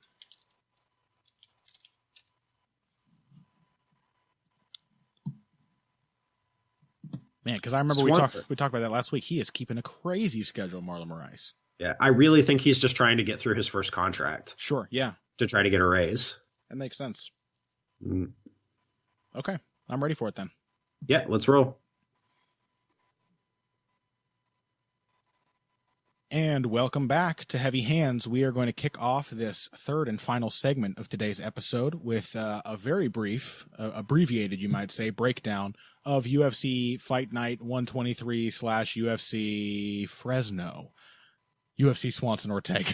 Man, because I remember we talked about that last week. He is keeping a crazy schedule, Marlon Morais. Yeah, I really think he's just trying to get through his first contract. Sure, yeah. To try to get a raise. That makes sense. Okay, I'm ready for it then. Yeah, let's roll. And welcome back to Heavy Hands. We are going to kick off this third and final segment of today's episode with a very brief, abbreviated, you might say, breakdown of UFC Fight Night 123/UFC Fresno. UFC Swanson Ortega.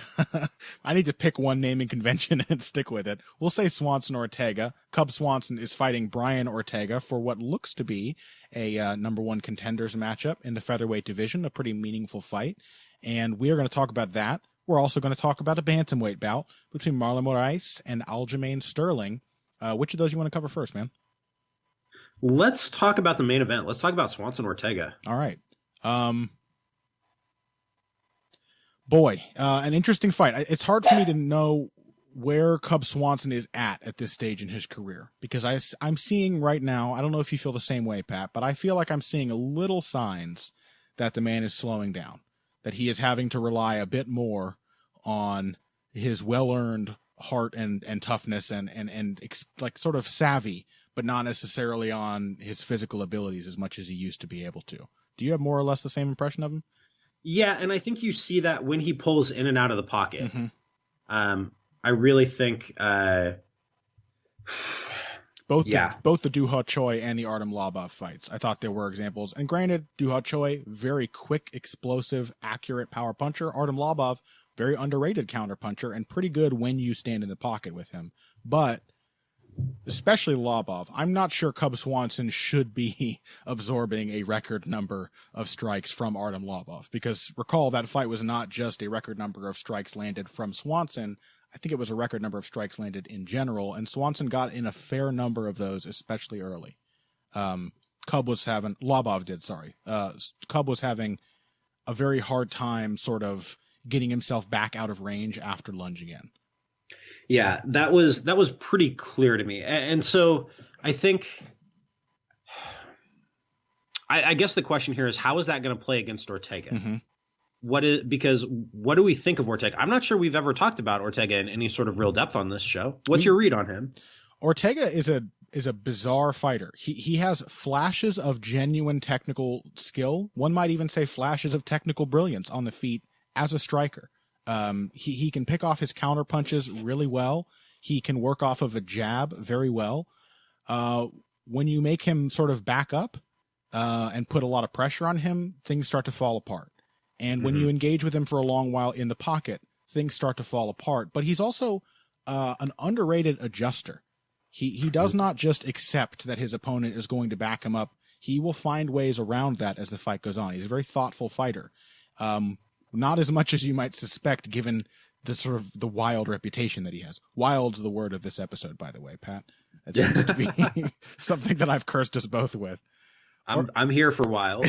I need to pick one naming convention and stick with it. We'll say Swanson Ortega. Cub Swanson is fighting Bryan Ortega for what looks to be a number one contenders matchup in the featherweight division, a pretty meaningful fight. And we are going to talk about that. We're also going to talk about a bantamweight bout between Marlon Morais and Aljamain Sterling. Which of those you want to cover first, man? Let's talk about the main event. Let's talk about Swanson Ortega. All right. An interesting fight. It's hard for me to know where Cub Swanson is at this stage in his career, because I'm seeing right now, I don't know if you feel the same way, Pat, but I feel like I'm seeing a little signs that the man is slowing down, that he is having to rely a bit more on his well-earned heart and toughness and like sort of savvy, but not necessarily on his physical abilities as much as he used to be able to. Do you have more or less the same impression of him? Yeah, and I think you see that when he pulls in and out of the pocket. Mm-hmm. I really think both the Doo Ho Choi and the Artem Lobov fights, I thought there were examples. And granted, Doo Ho Choi, very quick, explosive, accurate power puncher. Artem Lobov, very underrated counter puncher and pretty good when you stand in the pocket with him. But especially Lobov, I'm not sure Cub Swanson should be absorbing a record number of strikes from Artem Lobov, because recall that fight was not just a record number of strikes landed from Swanson. I think it was a record number of strikes landed in general, and Swanson got in a fair number of those, especially early. Cub was having a very hard time sort of getting himself back out of range after lunging in. Yeah, that was pretty clear to me. And so I think, I guess the question here is, how is that going to play against Ortega? Mm-hmm. Because what do we think of Ortega? I'm not sure we've ever talked about Ortega in any sort of real depth on this show. What's your read on him? Ortega is a bizarre fighter. He has flashes of genuine technical skill. One might even say flashes of technical brilliance on the feet as a striker. He can pick off his counter punches really well. He can work off of a jab very well. When you make him sort of back up and put a lot of pressure on him, things start to fall apart. And when you engage with him for a long while in the pocket, things start to fall apart. But he's also an underrated adjuster. He does not just accept that his opponent is going to back him up. He will find ways around that as the fight goes on. He's a very thoughtful fighter. Not as much as you might suspect, given the sort of the wild reputation that he has. Wild's the word of this episode, by the way, Pat. That seems to be something that I've cursed us both with. I'm here for wild.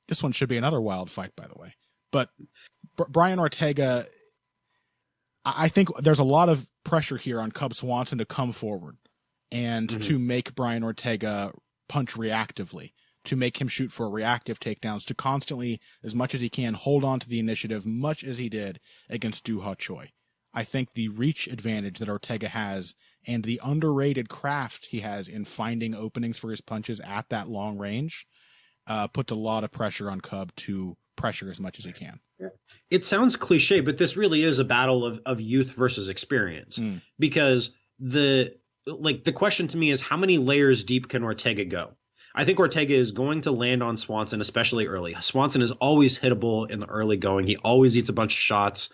This one should be another wild fight, by the way. But Bryan Ortega, I think there's a lot of pressure here on Cub Swanson to come forward and to make Bryan Ortega punch reactively, to make him shoot for reactive takedowns, to constantly, as much as he can, hold on to the initiative, much as he did against Doo Ho Choi. I think the reach advantage that Ortega has and the underrated craft he has in finding openings for his punches at that long range puts a lot of pressure on Cub to pressure as much as he can. It sounds cliche, but this really is a battle of youth versus experience, because the question to me is, how many layers deep can Ortega go? I think Ortega is going to land on Swanson, especially early. Swanson is always hittable in the early going. He always eats a bunch of shots.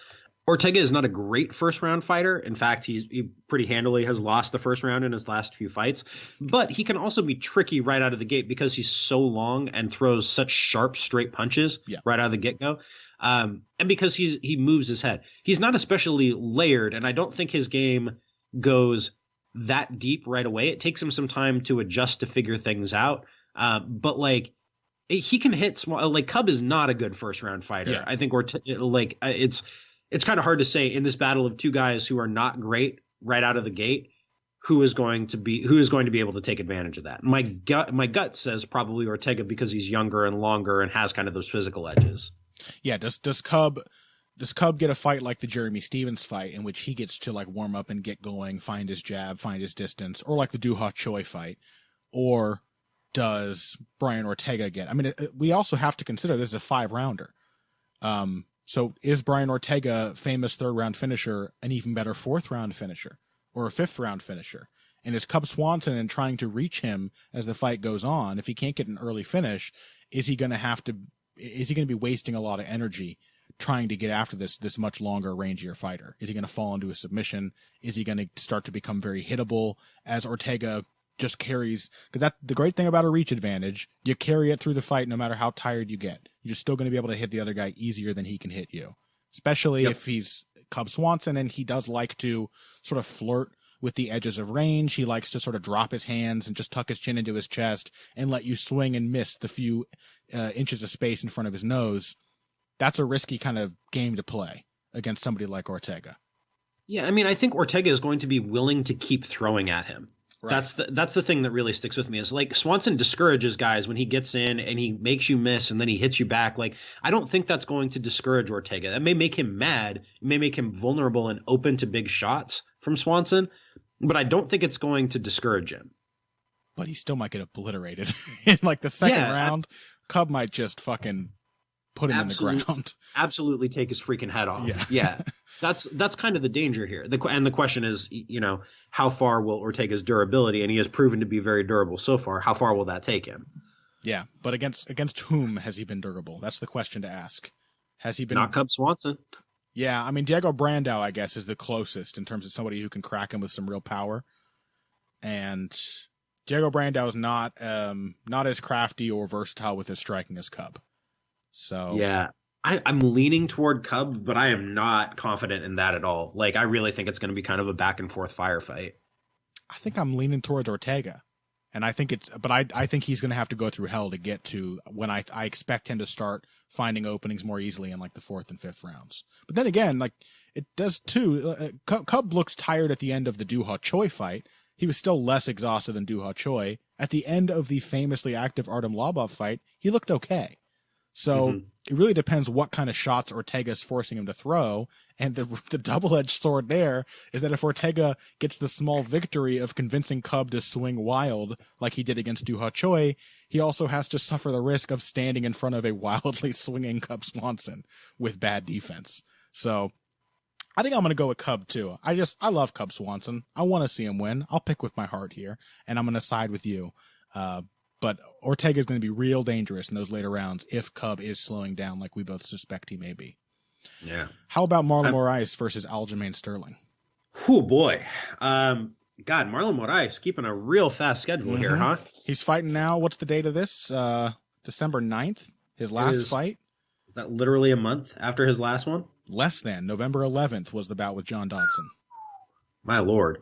Ortega is not a great first round fighter. In fact, he pretty handily has lost the first round in his last few fights, but he can also be tricky right out of the gate because he's so long and throws such sharp, straight punches right out of the get-go. And because he moves his head. He's not especially layered, and I don't think his game goes that deep right away. It takes him some time to adjust, to figure things out. But like, he can hit small. Like, Cub is not a good first round fighter. Yeah. I think it's kind of hard to say in this battle of two guys who are not great right out of the gate, who is going to be able to take advantage of that. My gut says probably Ortega, because he's younger and longer and has kind of those physical edges. Yeah. Does Cub get a fight like the Jeremy Stevens fight, in which he gets to like warm up and get going, find his jab, find his distance, or like the Doo Ho Choi fight? Or does Bryan Ortega get? I mean, we also have to consider this is a 5-rounder. So is Bryan Ortega, famous 3rd-round finisher, an even better 4th-round finisher or a 5th-round finisher? And is Cub Swanson, in trying to reach him as the fight goes on, if he can't get an early finish, is he going to be wasting a lot of energy trying to get after this much longer, rangier fighter? Is he going to fall into a submission? Is he going to start to become very hittable as Ortega just carries? Because the great thing about a reach advantage, you carry it through the fight no matter how tired you get. You're still going to be able to hit the other guy easier than he can hit you, especially if he's Cub Swanson, and he does like to sort of flirt with the edges of range. He likes to sort of drop his hands and just tuck his chin into his chest and let you swing and miss the few inches of space in front of his nose. That's a risky kind of game to play against somebody like Ortega. Yeah, I mean, I think Ortega is going to be willing to keep throwing at him. Right. That's the thing that really sticks with me, is like, Swanson discourages guys when he gets in and he makes you miss and then he hits you back. Like, I don't think that's going to discourage Ortega. That may make him mad. It may make him vulnerable and open to big shots from Swanson, but I don't think it's going to discourage him. But he still might get obliterated in like the second round. Cub might just fucking put him in the ground. Absolutely take his freaking head off. Yeah. That's kind of the danger here. And the question is, how far will Ortega's durability, and he has proven to be very durable so far, how far will that take him? Yeah, but against whom has he been durable? That's the question to ask. Has he been... Not Cub Swanson. Yeah, I mean, Diego Brandao, I guess, is the closest in terms of somebody who can crack him with some real power. And Diego Brandao is not as crafty or versatile with his striking as Cub. So yeah, I'm leaning toward Cub, but I am not confident in that at all. Like, I really think it's going to be kind of a back and forth firefight. I think I'm leaning towards Ortega, and I think I think he's going to have to go through hell to get to when I expect him to start finding openings more easily in like the 4th and 5th rounds. But then again, like, it does too. Cub looked tired at the end of the Doo Ho Choi fight. He was still less exhausted than Doo Ho Choi. At the end of the famously active Artem Lobov fight, he looked okay. So it really depends what kind of shots Ortega's forcing him to throw. And the double-edged sword there is that if Ortega gets the small victory of convincing Cub to swing wild like he did against Doo Ho Choi, he also has to suffer the risk of standing in front of a wildly swinging Cub Swanson with bad defense. So I think I'm going to go with Cub too. I love Cub Swanson. I want to see him win. I'll pick with my heart here, and I'm going to side with you. But Ortega is going to be real dangerous in those later rounds if Cub is slowing down like we both suspect he may be. Yeah. How about Marlon Morais versus Aljamain Sterling? Oh, boy. God, Marlon Morais keeping a real fast schedule here, huh? He's fighting now. What's the date of this? December 9th, his last fight. Is that literally a month after his last one? Less than. November 11th was the bout with John Dodson. My Lord.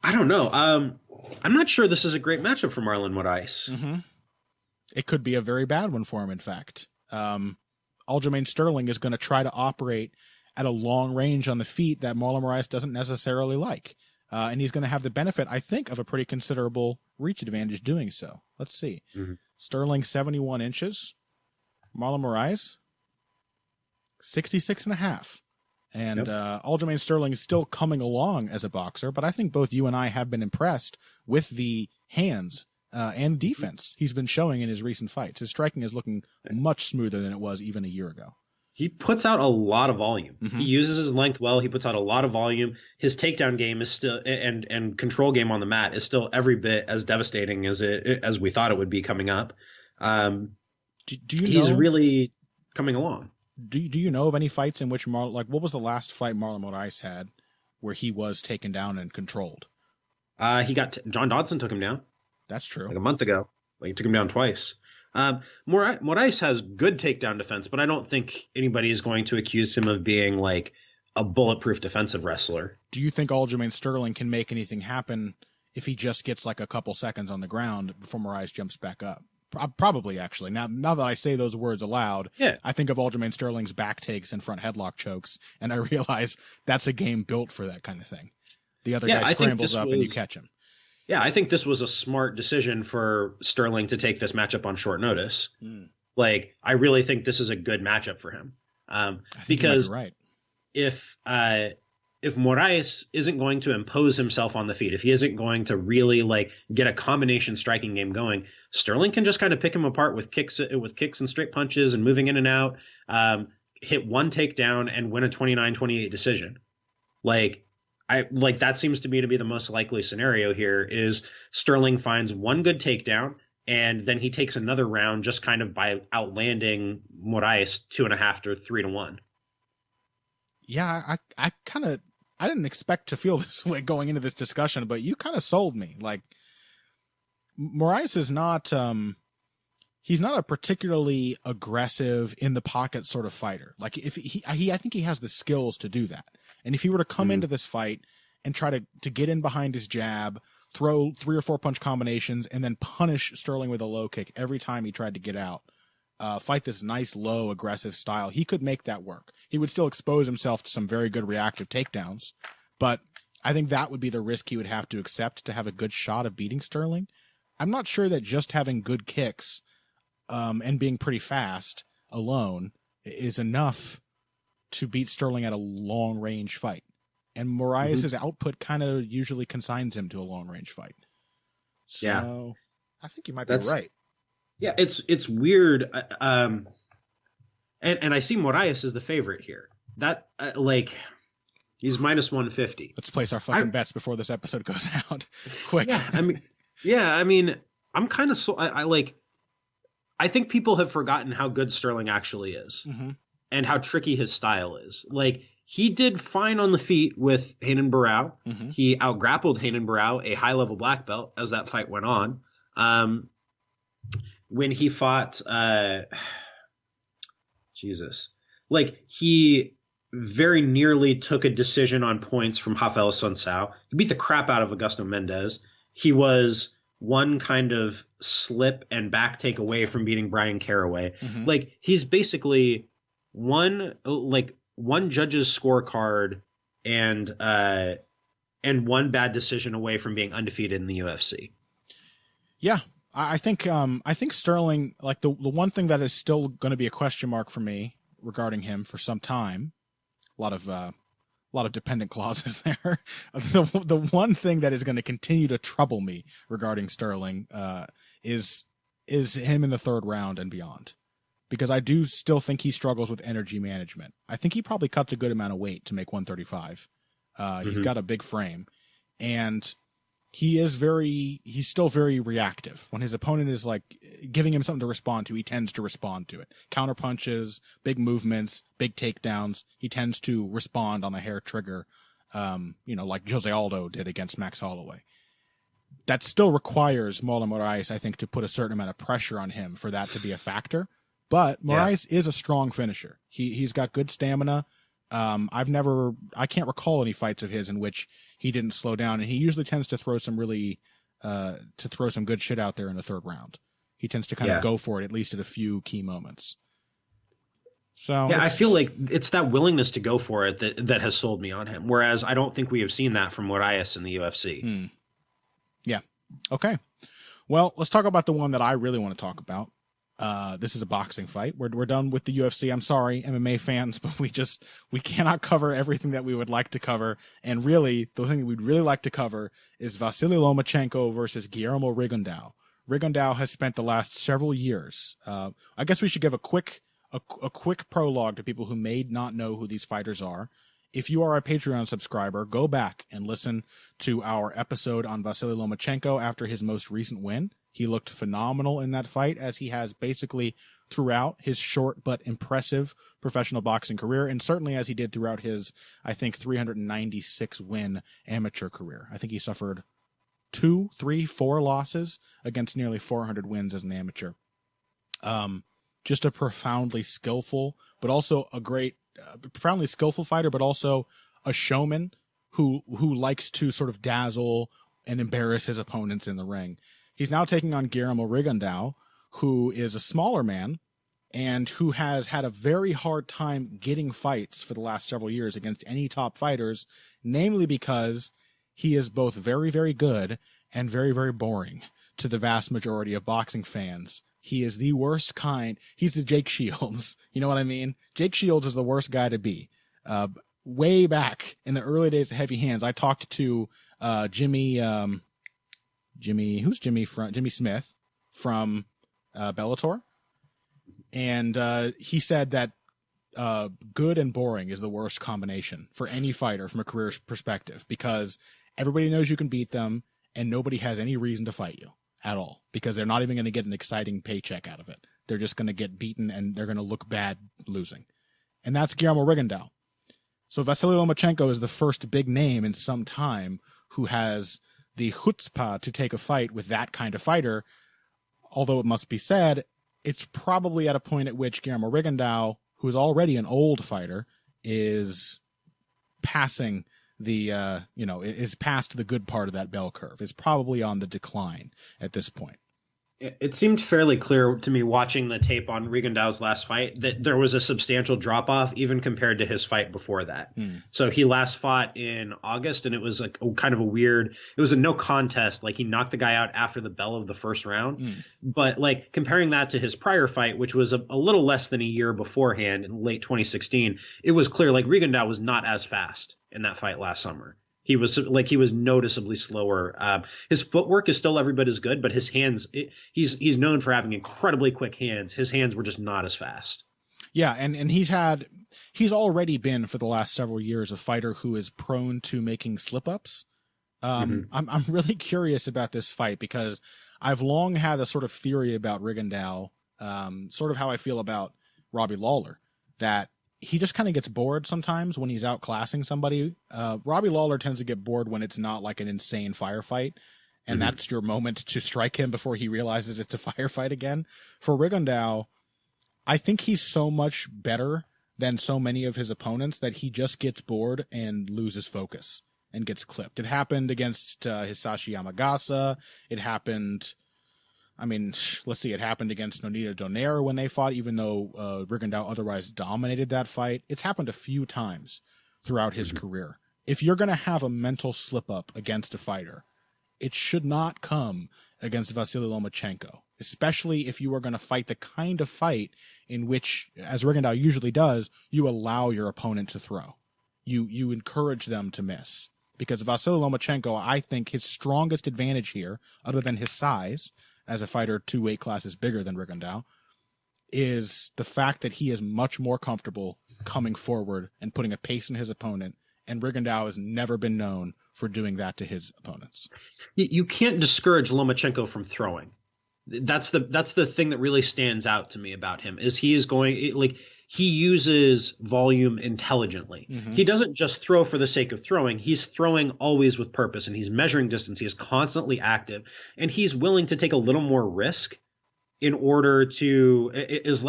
I don't know. I'm not sure this is a great matchup for Marlon Morais. It could be a very bad one for him, in fact. Aljamain Sterling is going to try to operate at a long range on the feet that Marlon Morais doesn't necessarily like. And he's going to have the benefit, I think, of a pretty considerable reach advantage doing so. Let's see. Sterling, 71 inches. Marlon Morais, 66.5. And Aljamain Sterling is still coming along as a boxer, but I think both you and I have been impressed with the hands and defense he's been showing in his recent fights. His striking is looking much smoother than it was even a year ago. He puts out a lot of volume. He uses his length well. He puts out a lot of volume. His takedown game is still and control game on the mat is still every bit as devastating as we thought it would be coming up. Do you know, he's really coming along. Do you know of any fights in which what was the last fight Marlon Morais had where he was taken down and controlled? John Dodson took him down. That's true. Like a month ago. He took him down twice. Morais has good takedown defense, but I don't think anybody is going to accuse him of being like a bulletproof defensive wrestler. Do you think Aljamain Sterling can make anything happen if he just gets like a couple seconds on the ground before Morais jumps back up? Probably, actually. Now that I say those words aloud, I think of Aljamain Sterling's back takes and front headlock chokes, and I realize that's a game built for that kind of thing. The other guy scrambles up and you catch him. Yeah, I think this was a smart decision for Sterling to take this matchup on short notice. I really think this is a good matchup for him. Because right. If Morais isn't going to impose himself on the feet, if he isn't going to really get a combination striking game going, Sterling can just kind of pick him apart with kicks and straight punches and moving in and out, hit one takedown and win a 29-28 decision. That seems to me to be the most likely scenario here is Sterling finds one good takedown and then he takes another round just kind of by outlanding Morais 2.5 to 3 to 1. Yeah, I didn't expect to feel this way going into this discussion, but you kind of sold me. Morais is not, he's not a particularly aggressive in the pocket sort of fighter. I think he has the skills to do that. And if he were to come into this fight and try to get in behind his jab, throw 3 or 4 punch combinations, and then punish Sterling with a low kick every time he tried to get out, fight this nice, low, aggressive style, he could make that work. He would still expose himself to some very good reactive takedowns, but I think that would be the risk he would have to accept to have a good shot of beating Sterling. I'm not sure that just having good kicks and being pretty fast alone is enough to beat Sterling at a long-range fight. And Moraes' output kind of usually consigns him to a long-range fight. So I think you might be right. Yeah, it's weird. And I see Morais as the favorite here. That, he's minus 150. Let's place our fucking bets before this episode goes out. Quick. I mean, I'm kind of I think people have forgotten how good Sterling actually is. And how tricky his style is. He did fine on the feet with Renan Barão. He outgrappled Renan Barão, a high-level black belt, as that fight went on. When he fought, he very nearly took a decision on points from Rafael Sunsao. He beat the crap out of Augusto Mendez. He was one kind of slip and back take away from beating Brian Caraway. He's basically one judge's scorecard and one bad decision away from being undefeated in the UFC. Yeah, I think Sterling, the one thing that is still going to be a question mark for me regarding him for some time, a lot of dependent clauses there. The one thing that is going to continue to trouble me regarding Sterling is him in the third round and beyond. Because I do still think he struggles with energy management. I think he probably cuts a good amount of weight to make 135. He's got a big frame. And he's still very reactive. When his opponent is giving him something to respond to, he tends to respond to it. Counter punches, big movements, big takedowns. He tends to respond on a hair trigger. like Jose Aldo did against Max Holloway. That still requires Morais, I think, to put a certain amount of pressure on him for that to be a factor. But Morais is a strong finisher. He's got good stamina. I can't recall any fights of his in which he didn't slow down, and he usually tends to throw some good shit out there in the third round. He tends to kind of go for it, at least at a few key moments. So I feel like it's that willingness to go for it that has sold me on him. Whereas I don't think we have seen that from Morais in the UFC. Yeah. Okay. Well, let's talk about the one that I really want to talk about. This is a boxing fight. We're done with the UFC. I'm sorry, MMA fans, but we cannot cover everything that we would like to cover. And really, the thing we'd really like to cover is Vasyl Lomachenko versus Guillermo Riggan Dow. Riggan Dow has spent the last several years. I guess we should give a quick prologue to people who may not know who these fighters are. If you are a Patreon subscriber, go back and listen to our episode on Vasyl Lomachenko after his most recent win. He looked phenomenal in that fight, as he has basically throughout his short but impressive professional boxing career, and certainly as he did throughout his, I think, 396 win amateur career. I think he suffered 2, 3, 4 losses against nearly 400 wins as an amateur. Just a profoundly skillful, but also a great, profoundly skillful fighter, but also a showman who likes to sort of dazzle and embarrass his opponents in the ring. He's now taking on Guillermo Riggan Dow, who is a smaller man and who has had a very hard time getting fights for the last several years against any top fighters, namely because he is both very, very good and very, very boring to the vast majority of boxing fans. He is the worst kind. He's the Jake Shields. You know what I mean? Jake Shields is the worst guy to be. Way back in the early days of Heavy Hands, I talked to Jimmy Smith from Bellator. And he said that good and boring is the worst combination for any fighter from a career perspective, because everybody knows you can beat them and nobody has any reason to fight you at all, because they're not even going to get an exciting paycheck out of it. They're just going to get beaten and they're going to look bad losing. And that's Guillermo Riggan Dow. So Vasyl Lomachenko is the first big name in some time who has the chutzpah to take a fight with that kind of fighter. Although it must be said, it's probably at a point at which Guillermo Riggan Dow, who is already an old fighter, is passing is past the good part of that bell curve, is probably on the decline at this point. It seemed fairly clear to me watching the tape on Riggan Dow's last fight that there was a substantial drop-off even compared to his fight before that. So he last fought in August, and it was like kind of it was a no contest. Like, he knocked the guy out after the bell of the first round. But like comparing that to his prior fight, which was a little less than a year beforehand in late 2016, it was clear like Riggan Dow was not as fast in that fight last summer. He was noticeably slower. His footwork is still every bit as good, but his hands, he's known for having incredibly quick hands. His hands were just not as fast. Yeah, and he's already been for the last several years a fighter who is prone to making slip-ups. I'm really curious about this fight because I've long had a sort of theory about Riggan Dow, sort of how I feel about Robbie Lawler, that he just kind of gets bored sometimes when he's outclassing somebody. Robbie Lawler tends to get bored when it's not like an insane firefight, and that's your moment to strike him before he realizes it's a firefight again. For Riggan Dow, I think he's so much better than so many of his opponents that he just gets bored and loses focus and gets clipped. It happened against Hisashi Yamagasa. It happened... it happened against Nonito Donaire when they fought, even though Riggan Dow otherwise dominated that fight. It's happened a few times throughout his career. If you're going to have a mental slip-up against a fighter, it should not come against Vasyl Lomachenko, especially if you are going to fight the kind of fight in which, as Riggan Dow usually does, you allow your opponent to throw. You encourage them to miss. Because Vasyl Lomachenko, I think his strongest advantage here, other than his size, as a fighter 2 weight classes bigger than Riggan Dow, is the fact that he is much more comfortable coming forward and putting a pace in his opponent, and Riggan Dow has never been known for doing that to his opponents. You can't discourage Lomachenko from throwing. That's the thing that really stands out to me about him, is he is going, he uses volume intelligently. Mm-hmm. He doesn't just throw for the sake of throwing. He's throwing always with purpose, and he's measuring distance. He is constantly active, and he's willing to take a little more risk in order to,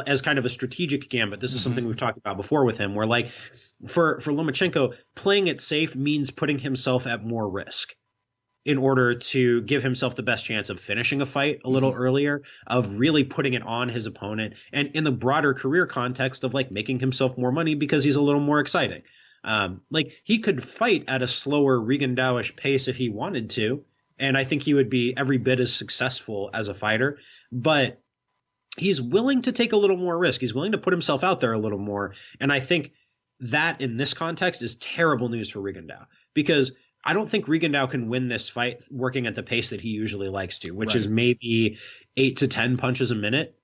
as kind of a strategic gambit. This is something we've talked about before with him, where like for Lomachenko, playing it safe means putting himself at more risk in order to give himself the best chance of finishing a fight a little earlier, of really putting it on his opponent, and in the broader career context of like making himself more money because he's a little more exciting. Like he could fight at a slower Rigondeaux-ish pace if he wanted to, and I think he would be every bit as successful as a fighter, but he's willing to take a little more risk. He's willing to put himself out there a little more. And I think that in this context is terrible news for Rigondeaux, because I don't think Rigondeaux can win this fight working at the pace that he usually likes to, which is maybe 8 to 10 punches a minute.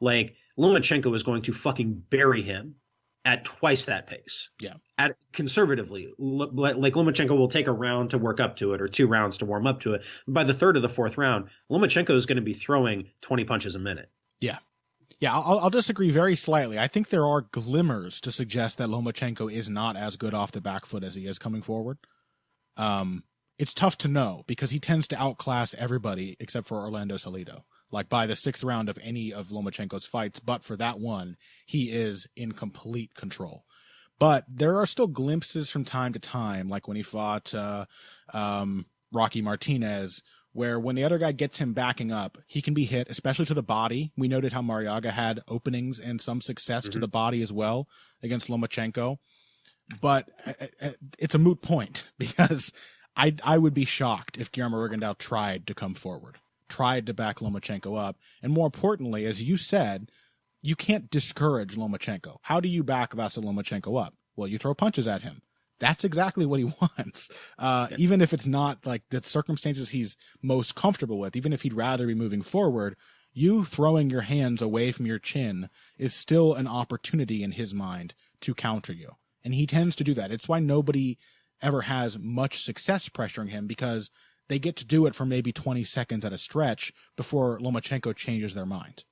Like Lomachenko is going to fucking bury him at twice that pace. Yeah. At conservatively, like Lomachenko will take a round to work up to it, or 2 rounds to warm up to it. By the third or the fourth round, Lomachenko is going to be throwing 20 punches a minute. Yeah. Yeah, I'll disagree very slightly. I think there are glimmers to suggest that Lomachenko is not as good off the back foot as he is coming forward. It's tough to know because he tends to outclass everybody except for Orlando Salido. Like by the 6th round of any of Lomachenko's fights, but for that one, he is in complete control. But there are still glimpses from time to time, like when he fought Rocky Martinez, where when the other guy gets him backing up, he can be hit, especially to the body. We noted how Marriaga had openings and some success to the body as well against Lomachenko. But it's a moot point because I would be shocked if Guillermo Riggan Dow tried to come forward, tried to back Lomachenko up. And more importantly, as you said, you can't discourage Lomachenko. How do you back Vasyl Lomachenko up? Well, you throw punches at him. That's exactly what he wants. Even if it's not like the circumstances he's most comfortable with, even if he'd rather be moving forward, you throwing your hands away from your chin is still an opportunity in his mind to counter you. And he tends to do that. It's why nobody ever has much success pressuring him, because they get to do it for maybe 20 seconds at a stretch before Lomachenko changes their mind.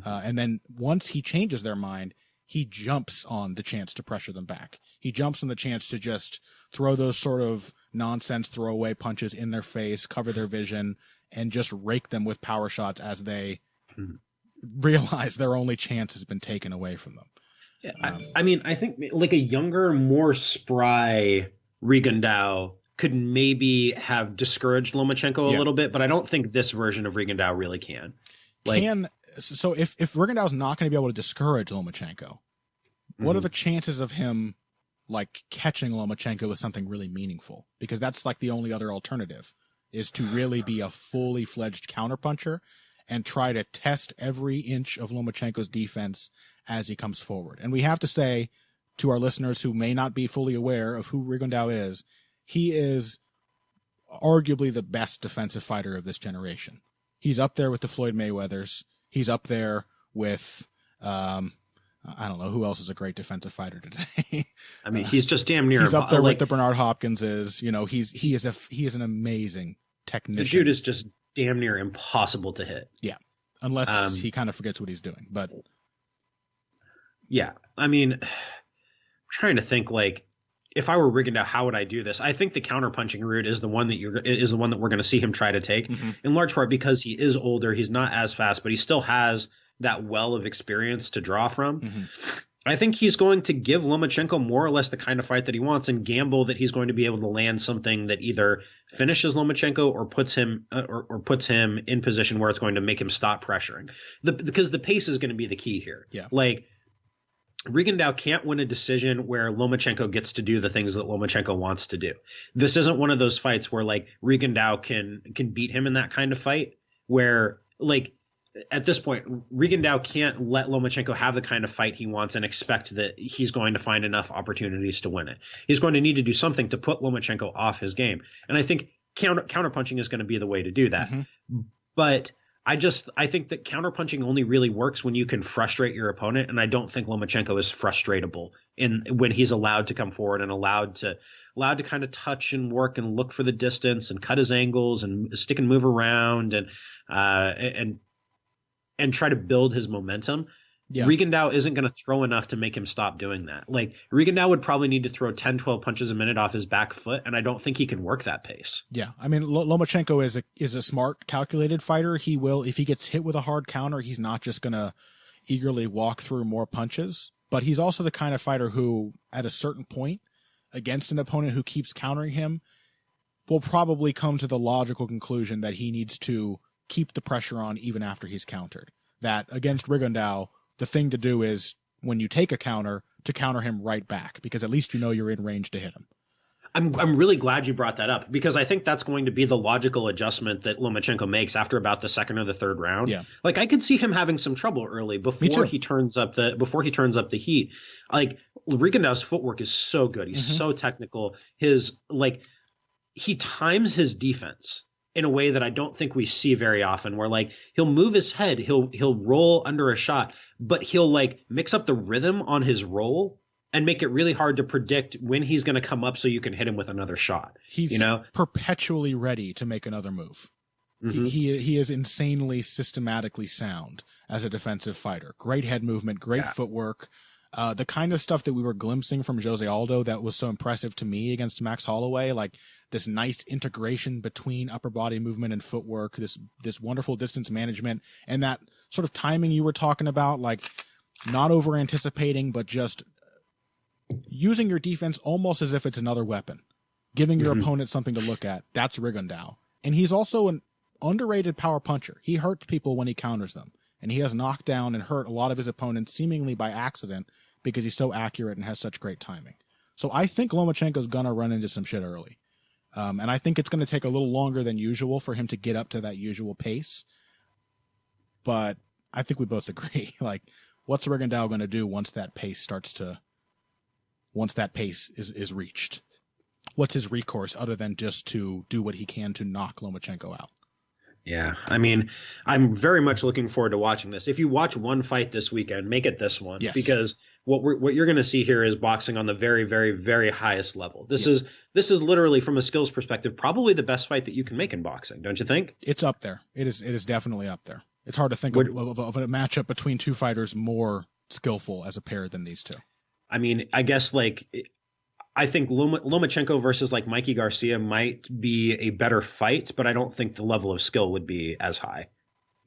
And then once he changes their mind, he jumps on the chance to pressure them back. He jumps on the chance to just throw those sort of nonsense throwaway punches in their face, cover their vision, and just rake them with power shots as they realize their only chance has been taken away from them. Yeah, I mean, I think like a younger, more spry Riggan Dow could maybe have discouraged Lomachenko a little bit, but I don't think this version of Riggan Dow really can. So if Riggan Dow's not going to be able to discourage Lomachenko, what are the chances of him like catching Lomachenko with something really meaningful? Because that's like the only other alternative, is to really be a fully fledged counterpuncher and try to test every inch of Lomachenko's defense as he comes forward. And we have to say to our listeners who may not be fully aware of who Riggan Dow is, he is arguably the best defensive fighter of this generation. He's up there with the Floyd Mayweathers. He's up there with, I don't know, who else is a great defensive fighter today? I mean, he's just damn near. He's up there with the Bernard Hopkinses. You know, he is an amazing technician. The dude is just damn near impossible to hit. Yeah, unless he kind of forgets what he's doing. But yeah, I mean, I'm trying to think like, if I were Riggan Dow, how would I do this? I think the counterpunching route is the one that we're going to see him try to take, in large part because he is older. He's not as fast, but he still has that well of experience to draw from. I think he's going to give Lomachenko more or less the kind of fight that he wants, and gamble that he's going to be able to land something that either finishes Lomachenko or puts him in position where it's going to make him stop pressuring. Because the pace is going to be the key here. Yeah, like, Riggan Dow can't win a decision where Lomachenko gets to do the things that Lomachenko wants to do. This isn't one of those fights where like Riggan Dow can beat him in that kind of fight, where like at this point Riggan Dow can't let Lomachenko have the kind of fight he wants and expect that he's going to find enough opportunities to win it. He's going to need to do something to put Lomachenko off his game. And I think counterpunching is going to be the way to do that. But I think that counterpunching only really works when you can frustrate your opponent, and I don't think Lomachenko is frustratable when he's allowed to come forward and allowed to kind of touch and work and look for the distance and cut his angles and stick and move around and try to build his momentum. Yeah. Rigondeaux isn't going to throw enough to make him stop doing that. Like, Rigondeaux would probably need to throw 10, 12 punches a minute off his back foot, and I don't think he can work that pace. Yeah, I mean, Lomachenko is a smart, calculated fighter. He will, if he gets hit with a hard counter, he's not just going to eagerly walk through more punches. But he's also the kind of fighter who, at a certain point, against an opponent who keeps countering him, will probably come to the logical conclusion that he needs to keep the pressure on even after he's countered. That against Rigondeaux, the thing to do is, when you take a counter, to counter him right back, because at least you know you're in range to hit him. I'm really glad you brought that up, because I think that's going to be the logical adjustment that Lomachenko makes after about the second or the third round. Yeah. Like, I could see him having some trouble early before he turns up the heat. Like, Rigondeaux's footwork is so good. He's so technical. He times his defense in a way that I don't think we see very often, where like he'll move his head, he'll roll under a shot, but he'll like mix up the rhythm on his roll and make it really hard to predict when he's going to come up so you can hit him with another shot. He's perpetually ready to make another move. He is insanely systematically sound as a defensive fighter. Great head movement, great footwork. The kind of stuff that we were glimpsing from Jose Aldo that was so impressive to me against Max Holloway, like this nice integration between upper body movement and footwork, this wonderful distance management, and that sort of timing you were talking about, like not over anticipating, but just using your defense almost as if it's another weapon, giving your opponent something to look at. That's Rigondeaux. And he's also an underrated power puncher. He hurts people when he counters them, and he has knocked down and hurt a lot of his opponents seemingly by accident because he's so accurate and has such great timing. So I think Lomachenko's going to run into some shit early. And I think it's going to take a little longer than usual for him to get up to that usual pace. But I think we both agree, like, what's Rigondeaux going to do once that pace is reached? What's his recourse other than just to do what he can to knock Lomachenko out? Yeah, I mean, I'm very much looking forward to watching this. If you watch one fight this weekend, make it this one. Yes. Because what you're going to see here is boxing on the very, very, very highest level. This is literally, from a skills perspective, probably the best fight that you can make in boxing, don't you think? It's up there. It is definitely up there. It's hard to think of a matchup between two fighters more skillful as a pair than these two. I mean, I guess I think Lomachenko versus like Mikey Garcia might be a better fight, but I don't think the level of skill would be as high.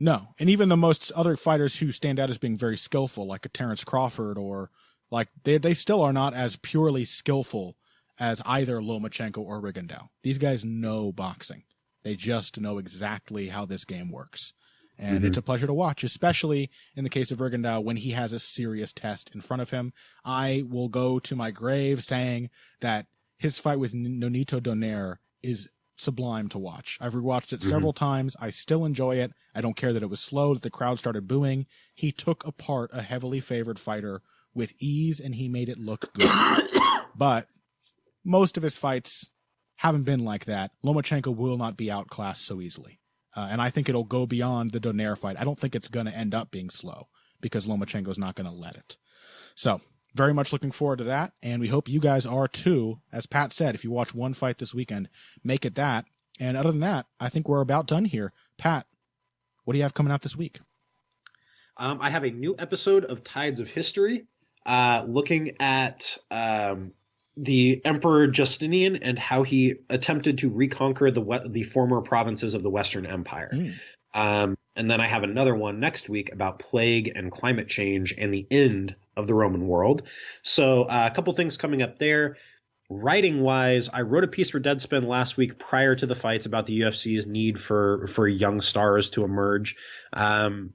No, and even the most other fighters who stand out as being very skillful, like a Terrence Crawford, or like they still are not as purely skillful as either Lomachenko or Rigondeaux. These guys know boxing. They just know exactly how this game works. And it's a pleasure to watch, especially in the case of Rigondeaux when he has a serious test in front of him. I will go to my grave saying that his fight with Nonito Donaire is sublime to watch. I've rewatched it several times. I still enjoy it. I don't care that it was slow, that the crowd started booing. He took apart a heavily favored fighter with ease, and he made it look good. But most of his fights haven't been like that. Lomachenko will not be outclassed so easily. And I think it'll go beyond the Donaire fight. I don't think it's going to end up being slow because Lomachenko's not going to let it. So very much looking forward to that. And we hope you guys are too. As Pat said, if you watch one fight this weekend, make it that. And other than that, I think we're about done here. Pat, what do you have coming out this week? I have a new episode of Tides of History, looking at the Emperor Justinian and how he attempted to reconquer the former provinces of the Western Empire. And then I have another one next week about plague and climate change and the end of the Roman world. So a couple things coming up there. Writing wise, I wrote a piece for Deadspin last week prior to the fights about the UFC's need for young stars to emerge. I'm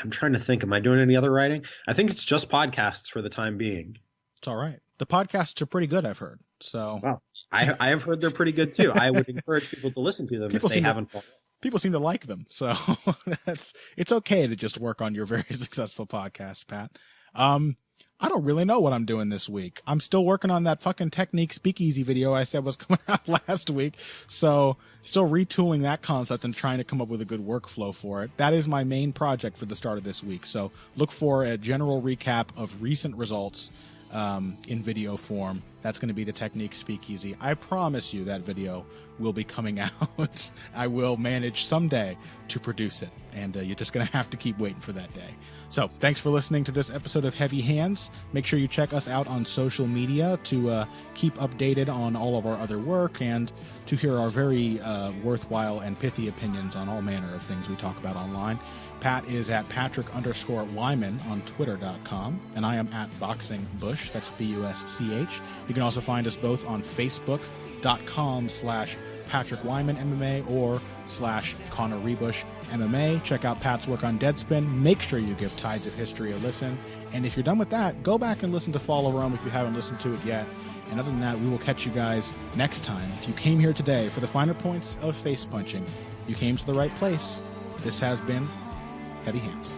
trying to think, am I doing any other writing? I think it's just podcasts for the time being. It's all right. The podcasts are pretty good, I've heard. So wow. I have heard they're pretty good too. I would encourage people to listen to them if they haven't. People seem to like them. So it's okay to just work on your very successful podcast, Pat. I don't really know what I'm doing this week. I'm still working on that fucking technique speakeasy video I said was coming out last week. So still retooling that concept and trying to come up with a good workflow for it. That is my main project for the start of this week. So look for a general recap of recent results in video form That's going to be the Technique Speakeasy. I promise you that video will be coming out. I will manage someday to produce it, and you're just going to have to keep waiting for that day. So thanks for listening to this episode of Heavy Hands. Make sure you check us out on social media to keep updated on all of our other work and to hear our very worthwhile and pithy opinions on all manner of things we talk about online. Pat is at Patrick_Wyman on Twitter.com, and I am at BoxingBush. That's BUSCH. You can also find us both on Facebook.com/Patrick Wyman MMA or /Conor Rebush MMA. Check out Pat's work on Deadspin. Make sure you give Tides of History a listen. And if you're done with that, go back and listen to Follow Rome if you haven't listened to it yet. And other than that, we will catch you guys next time. If you came here today for the finer points of face punching, you came to the right place. This has been Heavy Hands.